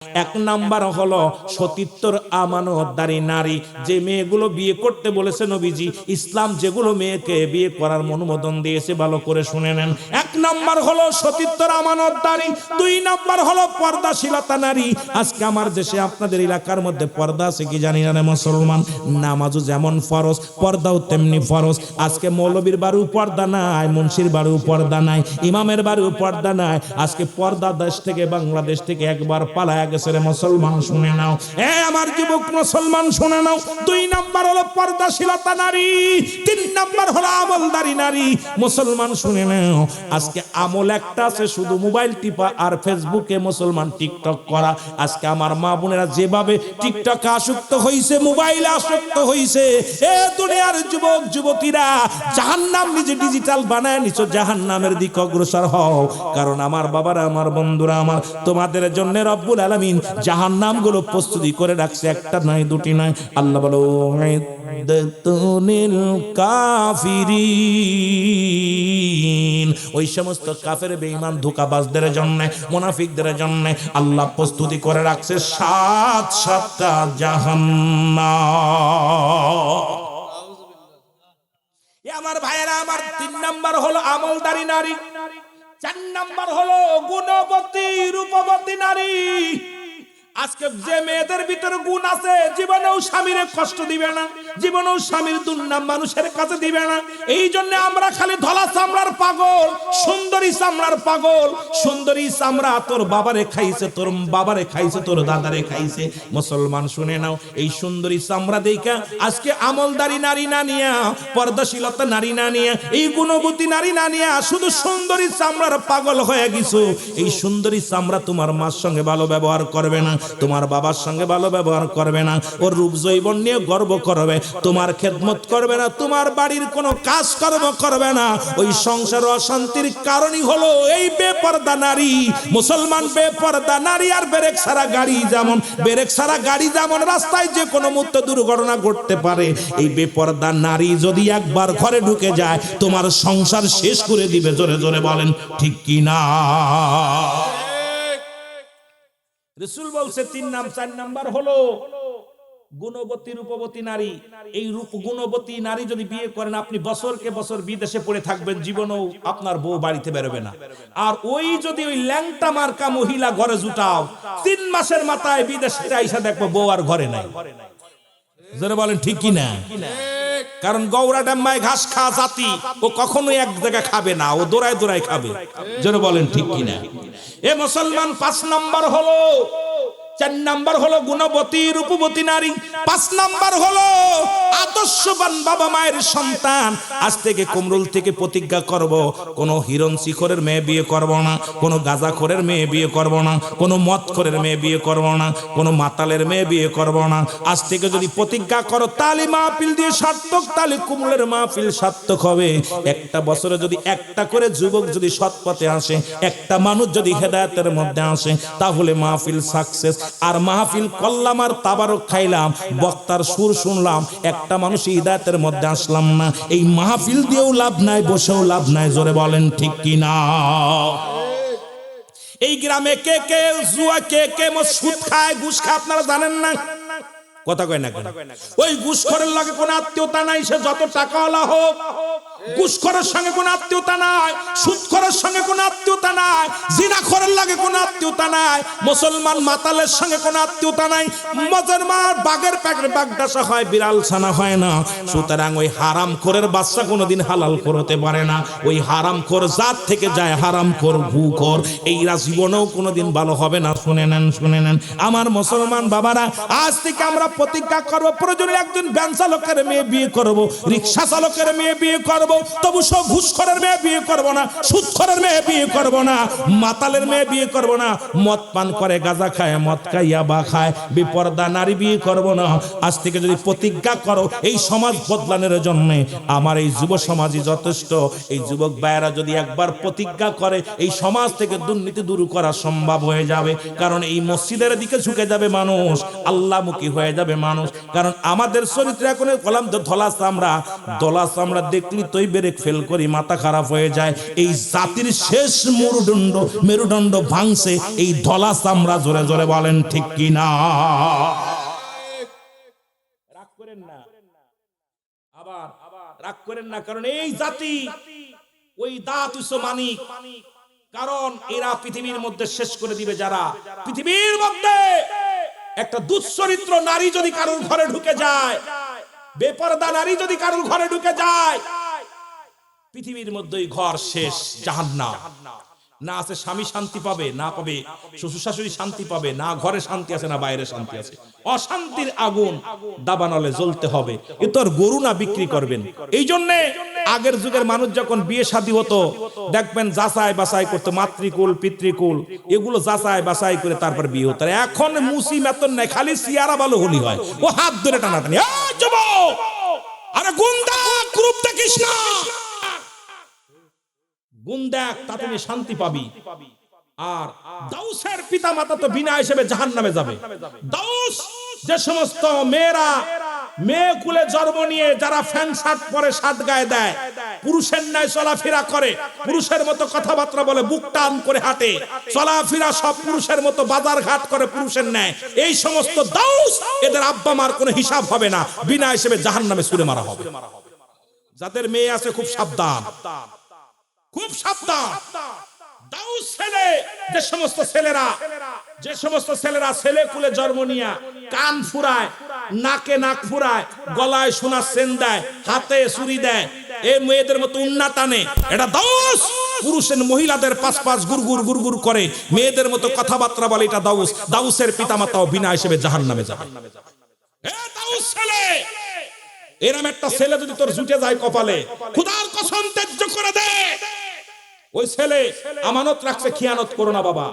এক নাম্বার হলো সতীত্বর আমানতদারী নারী, যে মেয়েগুলো বিয়ে করতে বলেছে নবীজি, ইসলাম যেগুলো মেয়েকে বিয়ে করার অনুমোদন দিয়েছে ভালো করে শুনে নেন। এক নাম্বার হলো সতীত্বর আমানতদারী, দুই নাম্বার হলো পর্দাশীলতা নারী। আজকে আমার দেশে আপনাদের এলাকার মধ্যে পর্দা আছে কি জানি না মুসলমান। নামাজও যেমন ফরজ, পর্দাও তেমনি ফরজ। আজকে মৌলবীর বাড়িও পর্দা নাই, মুন্সির বাড়িও পর্দা নাই, ইমামের বাড়িও পর্দা নাই। আজকে পর্দা দেশ থেকে, বাংলাদেশ থেকে একবার পালায় গেছে রে মুসলমান, শুনে নাও। আমার যুবক মুসলমান শুনে নাও। দুই নাম্বার হলো পর্দাশীলতা নারী, তিন নাম্বার হলো আমলদারি নারী। মুসলমান শুনে নাও, আজকে আমল একটা আছে শুধু মোবাইল টিপা আর ফেসবুকে মুসলমান টিকটক করা। আজকে আমার মা বোনেরা যেভাবে টিকটকে আসক্ত হইছে, মোবাইলে আসক্ত হইছে, এ দুনিয়ার যুবক যুবতীরা জাহান্নাম নিজে ডিজিটাল বানায় নিছো, জাহান্নামের দিকে অগ্রসর হও। কারণ আমার বাবারা, আমার বন্ধুরা, আমার তোমাদের জন্য রব্বুল আলামিন জাহান্নামগুলো প্রস্তুতি করে রাখছে, একটা নয় দুটি নয়। আল্লাহ বলো উইদ্দাতুনিল কাফিরিন, ওই সমস্ত কাফের বেঈমান ধোঁকাবাজদের জন্য, মুনাফিকদের জন্য আল্লাহ প্রস্তুতি করে রাখছে সাতটা জাহান্নাম। আমার ভাইয়েরা আমার, তিন নাম্বার হলো আমলদারি নারী, চার নাম্বার হলো গুণবতী রূপবতী নারী। আজকে যে মেয়েদের ভিতরে গুণ আছে, জীবনেও স্বামীরে কষ্ট দিবে না, জীবনেও স্বামীর দুর্নাম মানুষের কাছে দিবে না। এই জন্য আমরা খালি ধলা চামড়ার পাগল, সুন্দরী চামড়ার পাগল। সুন্দরী চামড়া তোর বাবারে খাইছে, তোর বাবারে খাইছে, তোর দাদারে খাইছে। মুসলমান শুনে নাও, এই সুন্দরী চামড়া দেখা আজকে আমলদারি নারী না নিয়া, পর্দাশীলতা নারী না নিয়া, এই গুণবতী নারী না নিয়া শুধু সুন্দরী চামড়ার পাগল হয়ে গেছো। এই সুন্দরী চামড়া তোমার মার সঙ্গে ভালো ব্যবহার করবে না, তোমার বাবার সঙ্গে ভালো ব্যবহার করবে না, ওর রূপ যৌবন নিয়ে গর্ব করবে, তোমার খেদমত করবে না, তোমার বাড়ির কোনো কাজ কর্ম করবে না। ওই সংসার অশান্তির কারণই হলো এই বেপরদা নারী। মুসলমান বেপরদা নারী আর ব্রেক ছাড়া গাড়ি, যেমন ব্রেক ছাড়া গাড়ি যেমন রাস্তায় যে কোনো মুহূর্তে দুর্ঘটনা ঘটতে পারে, এই বেপরদা নারী যদি একবার ঘরে ঢুকে যায় তোমার সংসার শেষ করে দিবে। জোরে জোরে বলেন ঠিক কি না? রাসূল বলছে চার নাম্বার হলো গুণবতী রূপবতী নারী। এই রূপ গুণবতী নারী যদি বিয়ে করেন, আপনি বছরকে বছর বিদেশে পড়ে থাকবেন, জীবনেও আপনার বউ বাড়িতে বেরোবে না। আর ওই যদি ওই ল্যাংটা মার্কা মহিলা ঘরে জুটাও, 3 মাসের মাথায় বিদেশে আইসা দেখবো বউ আর ঘরে নাই। যারা বলেন ঠিক কি না? কারণ গৌরা ডাম্মায় ঘাস খাওয়া জাতি, ও কখনোই এক জায়গায় খাবে না, ও দৌড়ায় দৌড়ায় খাবে। যারা বলেন ঠিক কি না? এ মুসলমান 5 নাম্বার হলো, 4 নাম্বার হলো গুণবতী রূপবতী নারী, 5 নাম্বার হলো আদর্শবান বাবা মায়ের সন্তান। আজ থেকে কুমরুল থেকে প্রতিজ্ঞা করব, কোন হিরণ শিখরের মেয়ে বিয়ে করব না, কোন গাঁজাখোরের মেয়ে বিয়ে করব না, কোন মদখোরের মেয়ে বিয়ে করব না, কোন মাতালের মেয়ে বিয়ে করব না। আজ থেকে যদি প্রতিজ্ঞা করো, তাহলে মাহফিল দিয়ে সার্থক, তাহলে কুমরুলের মাহফিল সার্থক হবে। একটা বছরে যদি একটা করে যুবক যদি সৎ পথে আসে, একটা মানুষ যদি হেদায়েতের মধ্যে আসে, তাহলে মাহফিল সাকসেস। আর মাহফিল করলাম আর তাবারক খাইলাম, বক্তার সুর শুনলাম, একটা মানুষ হিদায়াতের মধ্যে আসলাম না, এই মাহফিল দিয়েও লাভ নাই, বসেও লাভ নাই। জোরে বলেন ঠিক কি না? এই গ্রামে কে কে জুয়া, কে কে সুদ খায়, ঘুষ খায় আপনারা জানেন না? কথা কয় না কেন? ওই ঘুষখোরের লাগে কোনো আত্মীয়তা নাই, সে যত টাকাওয়ালা হোক। ঘুষখোরের সঙ্গে কোনো আত্মীয়তা নাই, সুদখোরের সঙ্গে কোনো আত্মীয়তা নাই, জিনাখোরের লাগে কোনো আত্মীয়তা নাই, মুসলমান মাতালের সঙ্গে কোনো আত্মীয়তা নাই। মজার মার বাঘের প্যাকেট বাগদাসা হয়, বিড়াল ছানা হয় না। সুতরাং ওই হারামখোরের বাচ্চা কোনোদিন হালাল করতে পারে না। ওই হারামখোর জাত থেকে যায় হারামখোর, ঘুখোর, এইরা জীবনেও কোনোদিন ভালো হবে না। শুনে নেন, শুনে নেন আমার মুসলমান বাবারা, আজ থেকে আমরা প্রতিজ্ঞা করবো, প্রয়োজনে একজন ভ্যান চালকের মেয়ে বিয়ে করবো, রিক্সা চালকের মেয়ে বিয়ে করবো, তবু সব ঘুষখোরের মেয়ে বিয়ে করবো না, সুদখোরের মেয়ে বিয়ে করবো না, মাতালের মেয়ে বিয়ে করবো না, মদ পান করে, গাঁজা খায়, মদ খাইয়া বা খায়, বেপরদা নারী বিয়ে করবো না। আজ থেকে যদি প্রতিজ্ঞা করো, এই সমাজ বদলানোর জন্য আমার এই যুব সমাজই যথেষ্ট। এই যুবক ভাইয়েরা যদি একবার প্রতিজ্ঞা করে, এই সমাজ থেকে দুর্নীতি দূর করা সম্ভব হয়ে যাবে। কারণ এই মসজিদের দিকে ঝুঁকে যাবে মানুষ, আল্লাহমুখী হয়ে যাবে মানুষ। কারণ আমাদের চরিত্র এখন বললাম তো, ধলা চামড়া, দলা চামড়া দেখলি তো দ্রুতই ব্রেক ফেল করি, মাথা খারাপ হয়ে যায়। এই জাতির শেষ মেরুদণ্ড ভাঙছে এই ধলা চামড়া। জোরে জোরে বলেন ঠিক কিনা? রাগ করেন না, আবার রাগ করেন না, কারণ এই জাতি ওই দাঁত মানিক, কারণ এরা পৃথিবীর মধ্যে শেষ করে দিবে। যারা পৃথিবীর মধ্যে একটা দুশ্চরিত্র নারী যদি কারোর ঘরে ঢুকে যায়, বেপরদা নারী যদি কারোর ঘরে ঢুকে যায়, পৃথিবীর মধ্যেই ঘর শেষ, জাহান্নাম। না আছে স্বামী শান্তি পাবে, না পাবে শ্বশুর শাশুড়ি শান্তি পাবে, না ঘরে শান্তি আছে, না বাইরে শান্তি আছে। অশান্তির আগুন দাবানলে জ্বলতে হবে। এ তো আর গরু না বিক্রি করবেন। এই জন্য আগের যুগের মানুষ যখন বিয়ে শাদী হতো, দেখবেন যাচাই বাছাই করতো, মাতৃকুল পিতৃকুল এগুলো যাচাই বাছাই করে তারপর বিয়ে হতো। এখন মুসি মেতন নাই, খালি সিয়ারা ভালো হলি হয়, ও হাত ধরে টানাটানি। আরে গুন্ডা গ্রুপ দেখিস না, গুণ দেখ, তাতে শান্তি পাবি। আর দাউসের পিতা মাতা তো বিনা হিসেবে জাহান্নামে যাবে। দাউস যে সমস্ত মেয়েরা মেয়ে কুলে জন্ম নিয়ে যারা ফ্যান শার্ট পরে, শার্ট গায়ে দেয়, পুরুষের ন্যায় চলাফেরা করে, পুরুষের মতো কথাবার্তা বলে, বুক টান করে হাঁটে, চলাফেরা সব পুরুষের মতো, বাজার ঘাট করে পুরুষের ন্যায়, এই সমস্ত দাউস এদের আব্বা মার কোনো হিসাব হবে না, বিনা হিসেবে জাহান্নামে ছুঁড়ে মারা হবে। যাদের মেয়ে আছে খুব সাবধান, খুব সাবধান। দাউস ছেলে, যে সমস্ত ছেলেরা ছেলে কুলে জন্ম নিয়া কান ফুরায়, নাকে নাক ফুরায়, গলায় সোনার চেন দেয়, হাতে ছুরি দেয়, এই মেয়েদের মতো উন্না টানে, এটা দাউস। পুরুষের মহিলাদের পাশ গুরগুর গুরগুর করে, মেয়েদের মতো কথাবার্তা বলে, এটা দাউস। দাউসের পিতামাতাও বিনা হিসেবে জাহান্নামে যাবে। এ দাউস ছেলে, এরম একটা ছেলে যদি তোর জুটে যায় কপালে, খোদার কসম ত্যায্য করে দে। ওই ছেলে আমানত রাখছে, খিয়ানত করো না বাবা।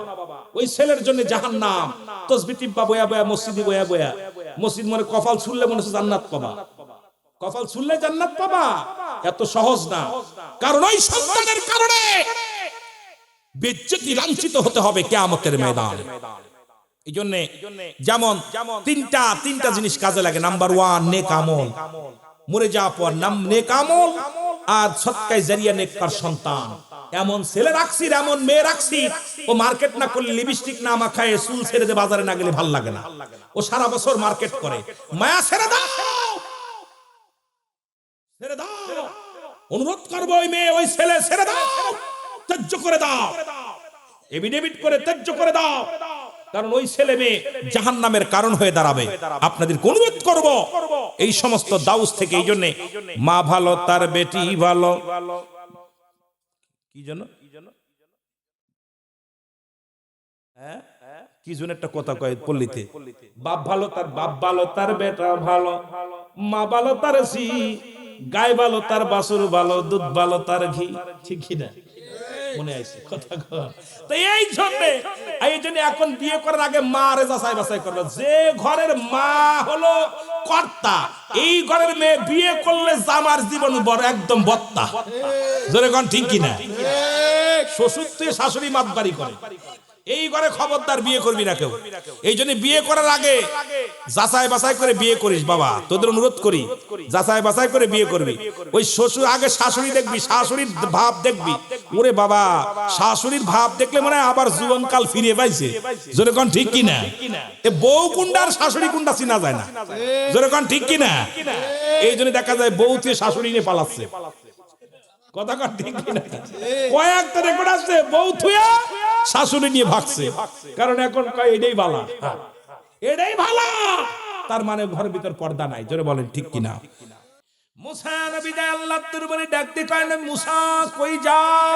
ওই ছেলের জন্য জাহান্নাম। তাসবিহ টিপবা বয়া বয়া, মসজিদে বয়া বয়া, মসজিদ মনে কপাল ছুললে মনে হচ্ছে জান্নাত পাবা, কপাল ছুললে জান্নাত পাবা, এত সহজ না। কারণ ওই সন্তানের কারণে বেজ্জতি, লাঞ্ছিত হতে হবে কিয়ামতের ময়দানে। এই জন্য যেমন তিনটা জিনিস কাজে লাগে। নাম্বার 1 নেক আমল, মরে যাওয়ার পর নেক আমল, আর সদকায়ে জারিয়া, নেককার সন্তান। এমন ছেলে রাখছি, এমন মেয়ে রাখছি, ও মার্কেট না করলে, লিপস্টিক না মাখায়, চুল ছেড়ে দিয়ে বাজারে না গেলে ভাল লাগে না, ও সারা বছর মার্কেট করে। মায়া ছেড়ে দাও, ছেড়ে দাও, অনুরোধ করবো, ওই মেয়ে ওই ছেলে ছেড়ে দাও, ত্যায্য করে দাও, এফিডেভিট করে ত্যায্য করে দাও, কারণ ওই ছেলে মেয়ে জাহান্নামের কারণ হয়ে দাঁড়াবে। আপনাদের অনুরোধ করব এই সমস্ত দাউস থেকে। এই জন্য মা ভালো তার বেটি ভালো, কি জন্য কি জন্য একটা কথা কয় পল্লীতে, বাপ ভালো তার বাপ ভালো, তার বেটা ভালো, মা ভালো তার ঝি, গায়ে ভালো তার বাছুর ভালো, দুধ ভালো তার ঘি। ঠিক কি না? মনে আছে কথা? তো এই জন্য এখন বিয়ে করার আগে মা রে যাচাই বাছাই করবে। যে ঘরের মা হলো কর্তা, এই ঘরের মেয়ে বিয়ে করলে জামার জীবন বড় একদম বত্তা। জোরে কোন ঠিক কিনা? শ্বশুর তুই শাশুড়ি মাতবাড়ি করে, এই ঘরে খবরদার বিয়ে করবি না কেউ। এই জন্য বিয়ে করার আগে যাচাই বাছাই করে বিয়ে করিস বাবা, তোদের অনুরোধ করি, যাচাই বাছাই করে বিয়ে করবি। ওই শ্বশুর আগে শাশুড়ি দেখবি, শাশুড়ির ভাব দেখবি, ওরে বাবা শাশুড়ির ভাব দেখলে মনে হয় আবার জীবনকাল ফিরে পাইছে। জোরে কোন ঠিক কিনা? এ বউ কুন্ডা আর শাশুড়ি কুন্ডা চিনা যায় না। জোরে কোন ঠিক কিনা? এই জন্য দেখা যায় বউ থেকে শাশুড়ি নিয়ে পালাচ্ছে। কথা কন ঠিক কিনা? কয়েকটা রেকর্ড আছে, বউ থুয়া শাশুড়ি নিয়ে ভাগছে, কারণ এখন কয় এটাই ভালো, এটাই ভালো, তার মানে ঘরের ভিতর পর্দা নাই। জোরে বলেন ঠিক কিনা? মুসা নবী দা আল্লাহর দরবারে ডাকতে কয়, না মুসা কই যাও?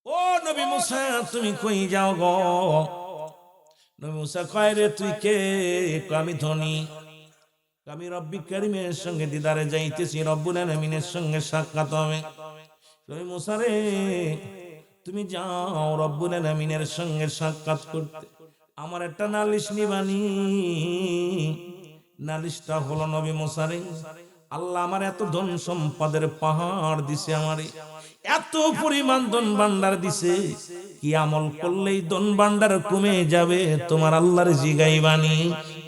ও নবী মুসা তুমি কই যাও গো? নবী মুসা কয়, রে তুই কে? আমি ধনী, আমি রব্বি কারীমের সঙ্গে দিদারে যাইতেছি, রব্বুল আলামিনের সঙ্গে সাক্ষাৎ হবে। নবী মুসা রে তুমি যাও রব্বুল আলামিনের সঙ্গে সাক্ষাৎ করতে, আমার একটা নালিশ নিবানি। নালিশটা হলো নবী মুসা রে, আল্লাহ আমার এত ধন সম্পদের পাহাড় দিছে, আমারে এত পরিমাণ ধন ভান্ডার দিছে, কি আমল করলেই ধন ভান্ডার কমে যাবে তোমার আল্লাহর জিগাইবানি?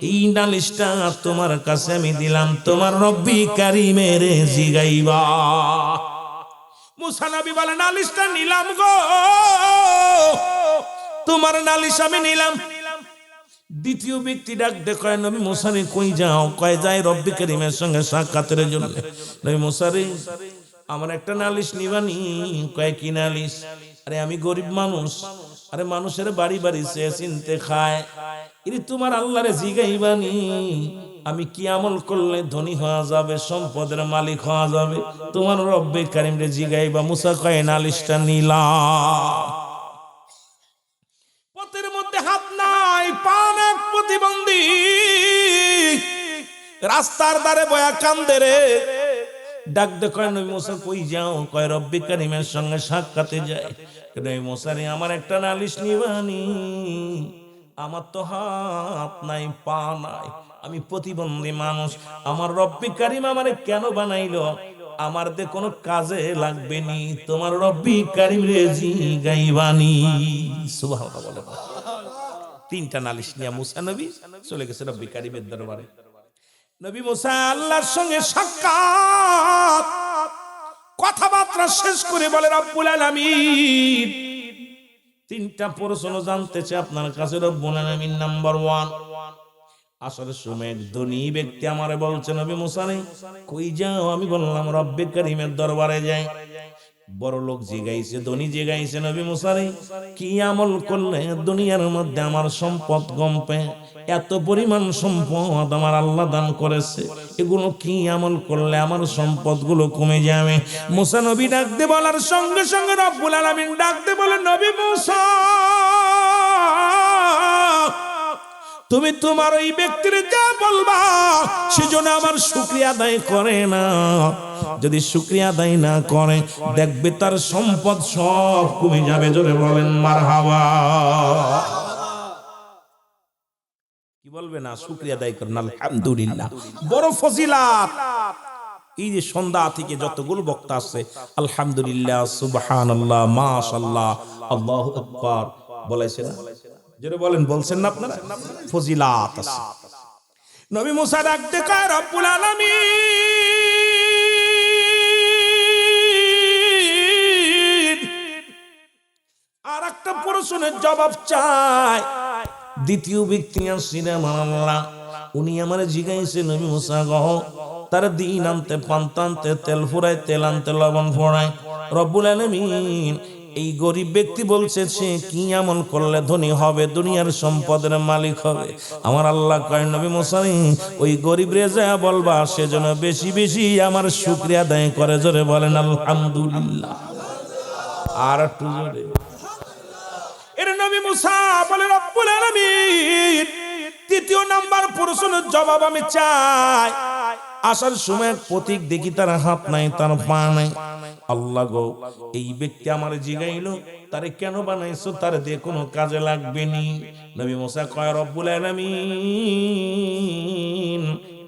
এই নালিশটা তোমার কাছে আমি দিলাম, তোমার রব্বি কারিমের জিগাইবা। মুসা নবী বলে নালিশটা নিলাম গো, তোমার নালিশ আমি নিলাম। দ্বিতীয় ব্যক্তি ডাক দেখো, নবী মুসা রে কই যাও? কয় যাই রব্বি কারিমের সঙ্গে সাক্ষাতের জন্য। নবী মুসা রে আমার একটা নালিশ নিবানি। কয় কি নালিশ? আরে আমি গরিব মানুষ, আরে মানুষের বাড়ি বাড়ি সে চিনতে খায়, ইনি তোমার আল্লাহরে জিগাইবানি আমি কি আমল করলে ধনী হওয়া যাবে, সম্পদের মালিক হওয়া যাবে? তোমার রব্বে কারিম রে জিগাইবা। মুসা কয় নালিশটা নিলাম। পথের মধ্যে হাত নাই পা নাই, প্রতিবন্ধী রাস্তার ধারে বয়া কান্দে রে। ডাক দে কয় নবী মুসা কই যাও? কয় রব্বি কারিমের সঙ্গে সাক্ষাতে যায়। নবী মুসা রে আমার একটা নালিশ নিবানি, আমার তো হাত নাই পা নাই, আমি প্রতিবন্ধী মানুষ, আমার রব্বি কারিম আমারে কেন বানাইলো? আমার দে কোনো কাজে লাগবে নি, তোমার রব্বি কারিম রে জিগাইবানি। সুবহানাল্লাহ বলে। তিনটা নালিশ নিয়ে মুসা নবী চলে গেছে রব্বি কারিমের দরবারে। নবী মুসা আল্লাহর সঙ্গে সাক্ষাৎ, কথাবার্তা শেষ করে বলে রব্বুল আলামিন তিনটা প্রশ্ন জানতেছে আপনার কাছে রব্বুল আলামিন। নাম্বার 1, আসলে সময় ধনী ব্যক্তি আমারে বলছে নবী মুসা রে কই যাও? আমি বললাম রব্বে কারিমের দরবারে যাই। বড় লোক জিগাইছে, ধনী জিগাইছে নবী মুসা রে কি আমল করলে দুনিয়ার মধ্যে আমার সম্পদ কমবে? এত পরিমাণ সম্পদ আমার আল্লাহ দান করেছে, এগুলো কি আমল করলে আমার সম্পদ গুলো কমে যাবে? মুসা নবী ডাকতে বলার সঙ্গে সঙ্গে রব্বুল আলামিন ডাকতে বলে নবী মুসা তুমি তোমার ওই ব্যক্তির যা বলবা সেজন্য আমার শুকরিয়া আদায় করে না। যদি শুকরিয়া আদায় না করে দেখবে তার সম্পদ সব কমে যাবে। জোরে বলেন মারহাবা। কি বলবে না? শুকরিয়া আদায় করেন আলহামদুলিল্লাহ। বড় ফজিলাত। এই যে সন্ধ্যা থেকে যতগুলো বক্তা আছে আলহামদুলিল্লাহ, সুবহানাল্লাহ, মাশাআল্লাহ, আল্লাহু আকবার বলেছেন। যেটা বলেন বলছেন না আপনারা? ফজিলাত আছে। নবী মুসা ডাকতে কয় রব্বুল আলামিন আর একটা প্রশ্নের জবাব চাই। দ্বিতীয় ব্যক্তি আসছিলেন আল্লাহ, উনি আমারে জিগাইছে নবী মুসা গো তার দিন আনতে পান্তা আনতে তেল ফুরায়, তেল আনতে লবণ ফোড়ায়। রব্বুল আলামিন এই গরিব ব্যক্তি বলছে সে কি আমল করলে ধনী হবে, দুনিয়ার সম্পদের মালিক হবে? আমার আল্লাহ কয় নবী মুসা ওই গরিব রে যা বলবা সেজন্য বেশি বেশি আমার শুকরিয়া আদায় করে। জোরে বলেন আলহামদুলিল্লাহ। আর একটু জোরে। এর নবী মুসা বলে রব্বুল আলামিন তৃতীয় নাম্বার প্রশ্নের জবাব আমি চাই। আসার সময় প্রতীক দেখি তার হাত নাই, তার পা নাই। আল্লাহ গো এই ব্যক্তি আমার জিগাইলো তারে কেন বানাইছো? তার দিয়ে কোনো কাজে লাগবে নি। নবী মুসা কয় রব্বুল আলামিন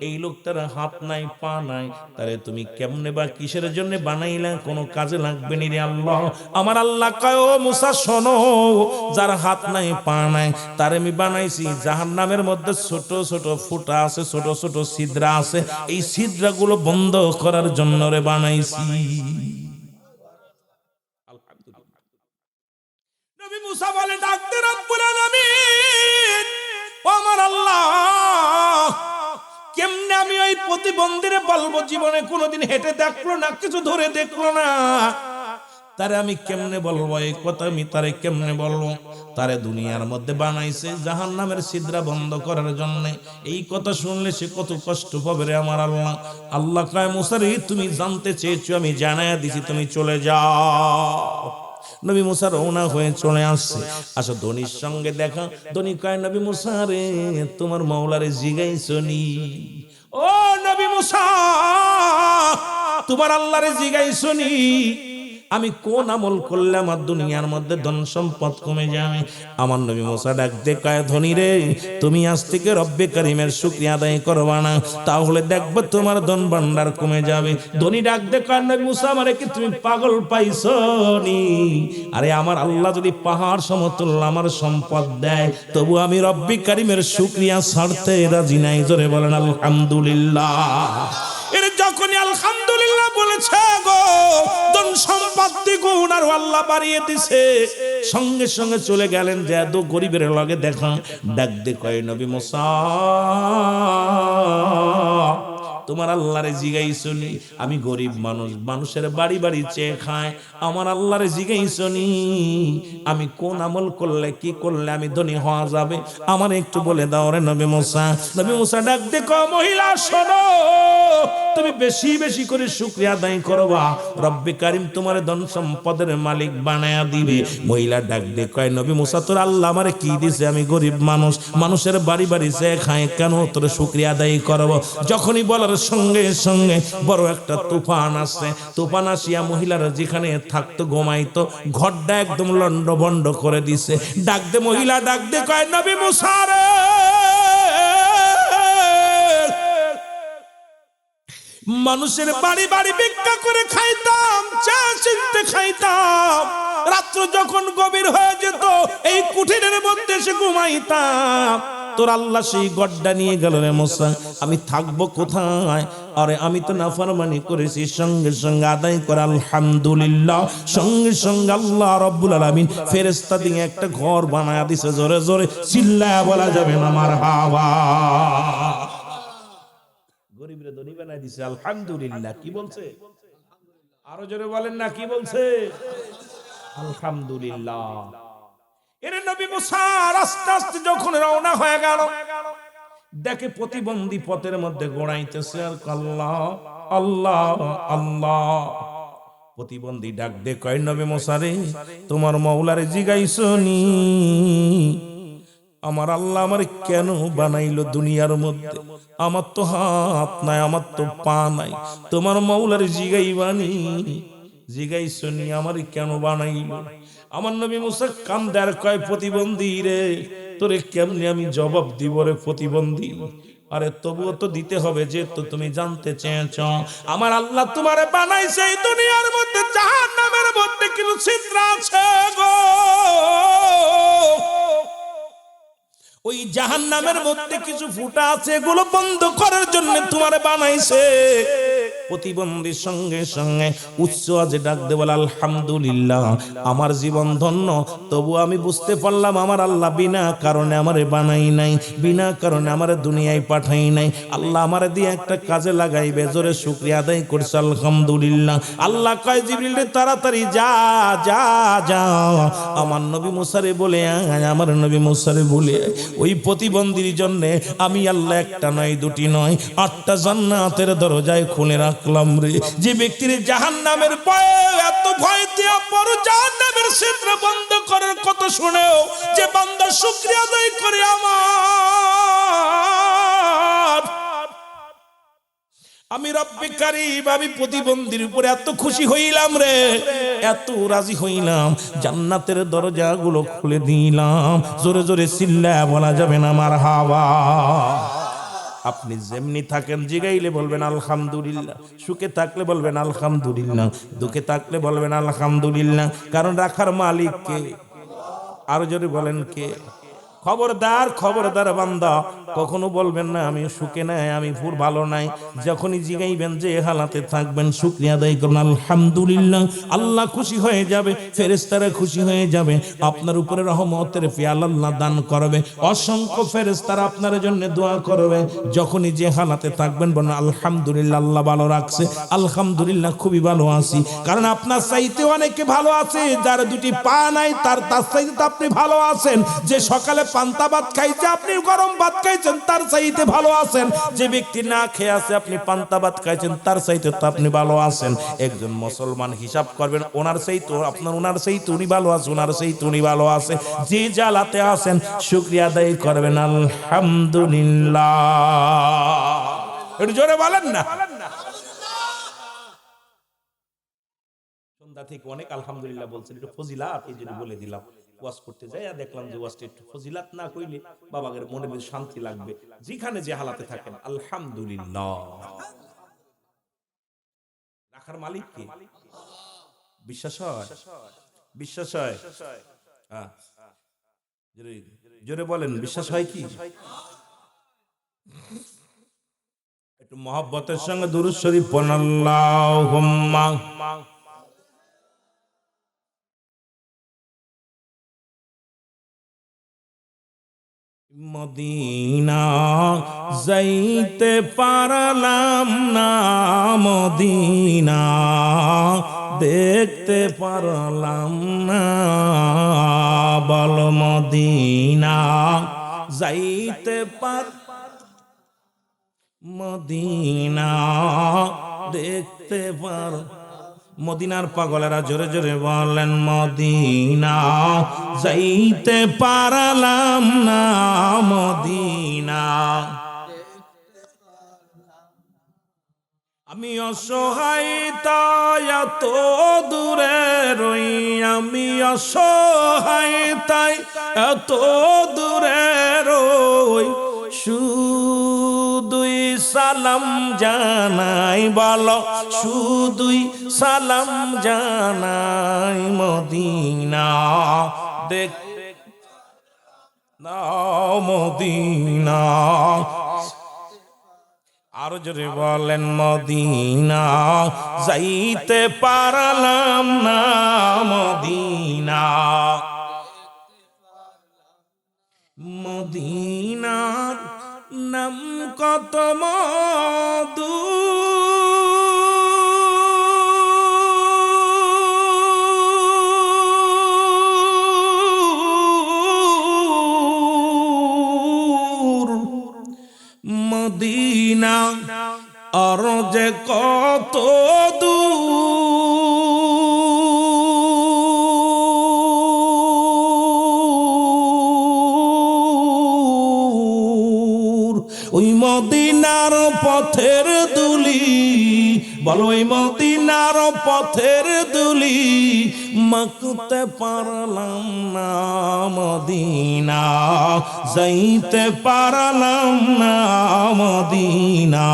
এই লোকটার হাত নাই পা নাই, তারে তুমি কেমনে বা কিসের জন্য বানাইলা? কোনো কাজে লাগবে নি রে আল্লাহ। আমার আল্লাহ কয় ও মুসা শোনো, যার হাত নাই পা নাই তারে আমি বানাইছি জাহান্নামের মধ্যে ছোট ছোট ফুটা আছে, ছোট ছোট ছিদ্রা আছে, এই ছিদ্রাগুলো বন্ধ করার জন্য রে বানাইছি। নবী মুসা বলে ডাকতে রব্বুল আলামিন ও আমার আল্লাহ কেমনে আমি ওই প্রতিবন্ধীরে বলবো? জীবনে কোনোদিন হেঁটে দেখলো না, কিছু ধরে দেখলো না, তারে আমি কেমনে বলবো এই কথা? আমি তারে কেমনে বলবো? তারে দুনিয়ার মধ্যে বানাইছে জাহান্নামের ছিদ্রা বন্ধ করার জন্য। এই কথা শুনলে সে কত কষ্ট পাবে রে আমার আল্লাহ। আল্লাহ কয় মুসা রে তুমি জানতে চেয়েছো, আমি জানাইয়া দিছি, তুমি চলে যাও। নবী মুসা রওনা হয়ে চলে আসছে। আসো ধনীর সঙ্গে দেখা। ধনী কয় নবী মুসা রে তোমার মাওলারে জিগাইছো নি? ও নবী মুসা তোমার আল্লাহরে জিগাইছো নি? আমি কোন আমল করলে আমার দুনিয়ার মধ্যে ধন সম্পদ কমে যাবে? আমার নবী মুসা ডাক দিয়ে কয়, ধনী রে, তুমি আজ থেকে রব্বে কারিমের শুকরিয়া আদায় করবা না, তাহলে দেখবে তোমার ধন ভান্ডার কমে যাবে। ধনী ডাক দিয়ে কয়, নবী মুসা, আমারে কি তুমি পাগল পাইছো নি? আরে আমার আল্লাহ যদি পাহাড় সমতুল্য আমার সম্পদ দেয়, তবু আমি রব্বে কারিমের শুকরিয়া ছাড়তে রাজি নাই। জোরে বলেন আলহামদুলিল্লাহ। এর যখনই আলহামদুলিল্লাহ বলেছে গো, ধন সম্পদ দ্বিগুণ আর আল্লাহ বাড়িয়ে দিছে, সঙ্গে সঙ্গে চলে গেলেন যে এত গরিবের লগে দেখা। ডাক দে কয়, নবী মুসা, তোমার আল্লাহরে জিগাইছনি? আমি গরিব মানুষ, মানুষের বাড়ি বাড়ি চেয়ে খায়, আমার আল্লাহরে জিগাইছনি আমি কোন আমল করলে কি করলে আমি ধনী হওয়া যাবে? আমার একটু বলে দাও রে নবী মুসা। নবী মুসা ডাক দে কয়, মহিলা শোনো, তুমি বেশি বেশি করে শুকরিয়া আদায় করবা, রব্বে কারিম তোমার ধন সম্পদের মালিক বানায়া দিবে। মহিলা ডাক দে কয়, নবী মুসা, তোর আল্লাহ আমারে কি দিছে? আমি গরিব মানুষ, মানুষের বাড়ি বাড়ি চেয়ে খায়, কেন তোর শুকরিয়া আদায় করব? যখনই বলার সঙ্গে সঙ্গে বড় একটা তুফান আসছে। তুফান আসিয়া মহিলার যেখানে থাকতো ঘুমাইতো, ঘরটা একদম লন্ড বন্ড করে দিছে। ডাক দে মহিলা ডাক দে কয়, নবী মুসা রে, মানুষের বাড়ি বাড়ি ভিক্ষা করে খাইতাম, চা চিনতে খাইতাম, রাত্র যখন গভীর হয়ে যেত এই কুঠিরের মধ্যে এসে ঘুমাইতাম। তোর আল্লাহ সেই গড্ডা নিয়ে গেল রে মুসা, আমি থাকবো কোথায়? আরে আমি তো নাফরমানি করেছি। সঙ্গে সঙ্গে আদায় করা আলহামদুলিল্লাহ, সঙ্গে সঙ্গে আল্লাহ রাব্বুল আলামিন ফেরেশতা দিয়ে একটা ঘর বানায়া দিছে। জোরে জোরে চিল্লায়া বলা যাবে না মারহাবা। গরিবরে ধনী বানায় দিছে, আলহামদুলিল্লাহ। কি বলছে? আরো জোরে বলেন না, কি বলছে? আলহামদুলিল্লাহ। এর নবী মুসা আস্তে আস্তে যখন রওনা হয়ে গেল, দেখে প্রতিবন্ধী পথের মধ্যে গোড়াইতেছে আর আল্লাহ আল্লাহ আল্লাহ। প্রতিবন্ধী ডাক দে কয়, নবী মুসা রে, তোমার মাওলারে জিগাইছনি আমার আল্লাহ আমার কেন বানাইলো দুনিয়ার মধ্যে? আমার তো হাত নাই, আমার তো পা নাই, তোমার মাওলারে জিগাইবানি? জিগাইছনি আমার কেন বানাইলো? আমার নবী মুসা কান্দে আর কয়, প্রতিবন্ধী রে, তোরে কেমনে আমি জবাব দিব রে প্রতিবন্ধী? আরে তবুও তো দিতে হবে, যেহেতু তুমি জানতে চেয়েছ। আমার আল্লাহ তোমারে বানাইছে এই দুনিয়ার মধ্যে, জাহান্নামের মধ্যে কিছু ছিদ্র আছে গো, ওই জাহান্নামের মধ্যে কিছু ফুটা আছে, এগুলো বন্ধ করার জন্য তোমারে বানাইছে। প্রতিবন্ধীর সঙ্গে সঙ্গে উচ্চ আজে ডাক দে বলে, আলহামদুলিল্লাহ, আমার জীবন ধন্য। তবু আমি বুঝতে পারলাম আমার আল্লাহ বিনা কারণে আমারে বানাই নাই, বিনা কারণে আমারে দুনিয়ায় পাঠাই নাই। আল্লাহ আমারে দিয়ে একটা কাজে লাগাইবে। জোরে শুকরিয়া আদায় করছে আলহামদুলিল্লাহ। আল্লাহ কয়, জিবরিল রে, তাড়াতাড়ি যা যা যা, আমার নবী মুসারে বলে আয়, আমার নবী মুসারে বলে আয়, ওই প্রতিবন্ধীর জন্য আমি আল্লাহ একটা নয়, দুটি নয়, 8টা জান্নাতের দরজায় খুলে রাখলাম রে। যে ব্যক্তির জাহান্নামের ভয়ে এত ভয় দিয়া পর জাহান্নামের ছিদ্র বন্ধ করার কথা শুনেও যে বান্দা শুকরিয়া আদায় করে, আমার আমি রব্বে কারিম, আমি প্রতিবন্ধীর উপরে এত খুশি হইলাম রে, এত রাজি হইলাম, জান্নাতের দরজাগুলো খুলে দিলাম। জোরে জোরে চিল্লায়া বলা যাবে না মারহাবা। আপনি যেমনি থাকেন জিগাইলে বলবেন আলহামদুলিল্লাহ, সুখে থাকলে বলবেন আলহামদুলিল্লাহ, দুঃখে থাকলে বলবেন আলহামদুলিল্লাহ, কারণ রাখার মালিক কে? আরো জোরে বলেন কে? খবরদার খবরদার বান্দা, কখনো বলবেন না আমি সুখে নাই, আমি পুর ভালো নাই। যখনই জিগাইবেন যে হালাতে থাকবেন, শুকরিয়া আদায় করুন আলহামদুলিল্লাহ। আল্লাহ খুশি হয়ে যাবে, ফেরেশতারা খুশি হয়ে যাবে, আপনার উপরে রহমতের পেয়ালা আল্লাহ দান করবে, অসংখ্য ফেরেশতারা আপনার জন্য দোয়া করবে। যখনই যে হালাতে থাকবেন বলুন আলহামদুলিল্লাহ, আল্লাহ ভালো রাখছে, আলহামদুলিল্লাহ খুবই ভালো আছি। কারণ আপনার চাইতে অনেকে ভালো আছে, যার দুটি পা নাই তার চাইতে আপনি ভালো আছেন। যে সকালে পান্তা ভাত খাইছে, আপনি গরম ভাত খাইছেন, তার চাইতে ভালো আছেন। যে ব্যক্তি না খেয়ে আছে, আপনি পান্তা ভাত খাইছেন, তার চাইতে তো আপনি ভালো আছেন। একজন মুসলমান হিসাব করবেন, ওনার চাইতে আপনার, ওনার চাইতে উনি ভালো আছে, ওনার চাইতে উনি ভালো আছে। যে জালাতে আছেন শুকরিয়া আদায় করবেন আলহামদুলিল্লাহ। একটু জোরে বলেন না। সন্ধ্যা থেকে অনেক আলহামদুলিল্লাহ বলছেন, একটু ফজিলাত এই জন্য বলে দিলাম। ওয়াজ করতে যাই আর দেখলাম যে ওয়াজটা একটু ফজিলাত না কইলে বাবাদের মনে বেশ শান্তি লাগবে, যেখানে যে হালাতে থাকেন। আলহামদুলিল্লাহ। রাখার মালিক কে? বিশ্বাস হয়? বিশ্বাস হয়? হ্যাঁ, জোরে জোরে বলেন, বিশ্বাস হয় কি? একটু মহব্বতের সঙ্গে দুরূদ শরীফ পড়ুন। আল্লাহুম্মা মদিনা যাইতে পারলাম না, মদিনা দেখতে পারলাম না, বল মদিনা যাইতে পার, মদিনা দেখতে পার। মদিনার পাগলেরা জোরে জোরে বলেন, মদিনা যাইতে পারলাম না, মদিনা। আমি অসহায় তাই এত দূরে রই, আমি অসহায় তাই এত দূরে রই, শুধুই সালাম জানাই, বলো শুধুই সালাম জানাই, মদিনা দেখ না, মদিনা। আরো জোরে বলেন, মদিনা যাইতে পারলাম না, মদিনা। মদিনার নাম কত মধু, মদিনা আর যে কত দূর, ওই মদিনার পথের দুলি, বলো ওই মদিনার পথের দুলি মাখতে পারলাম না, মদিনা যাইতে পারলাম না, মদিনা।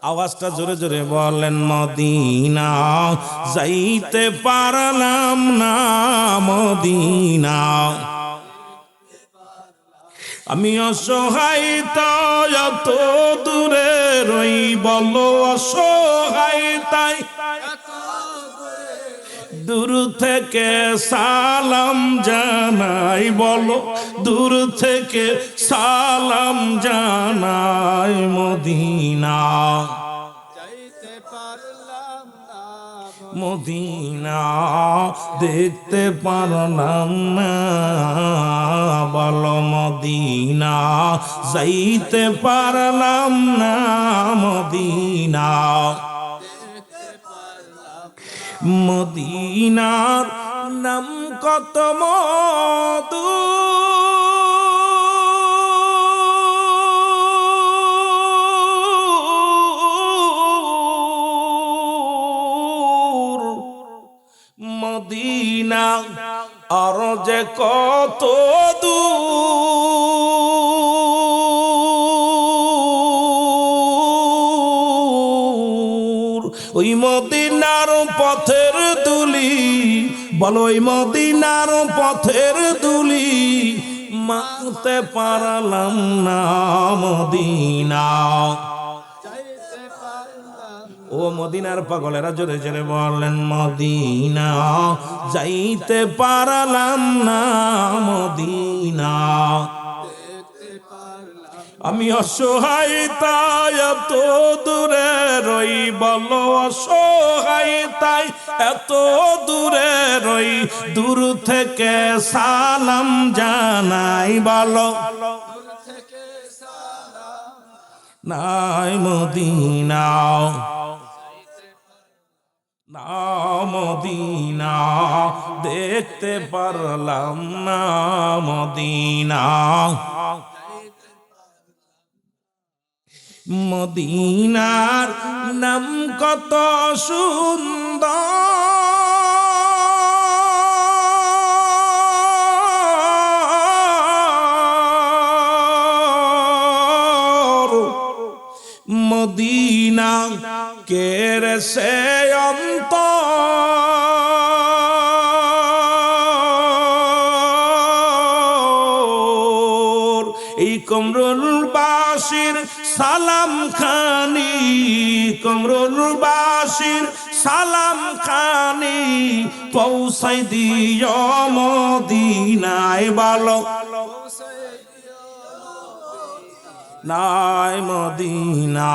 আওয়াজটা জোরে জোরে বলেন, মদিনা যাইতে পারলাম না, মদিনা। আমি অসহায় তাই এত দূরে রই, বলো অসহায় তাই দূর থেকে সালাম জানাই, বলো দূর থেকে সালাম জানাই, মদিনা মদিনা দেখতে পারলাম না, বলো মদিনা যাইতে পারলাম না, মদিনা। মদিনার নাম কত মধু, মদিনা আর যে কত দূর, ওই মদিনার পথের দুলি, বলো ওই মদিনার পথের দুলি মাখতে পারলাম না, মদিনা। ও মদিনার পাগলেরা জোরে জোরে বলেন, মদিনা যাইতে পারলাম না, মদিনা। আমি অসহায় তাই এত দূরে রই, বলো অসহায় তাই এত দূরে রই, দূর থেকে সালাম জানাই, বলো নাই, মদিনা না, মদিনা দেখতে পারলাম না, মদিনা। মদিনার নাম কত সুন্দর, মদিনা কেরে সে অন্তর। এই কমরুলবাসীর সালাম খানি, কমরুলবাসীর সালাম খানি পৌঁছাই দিও মদিনায় বলো নাই মদিনা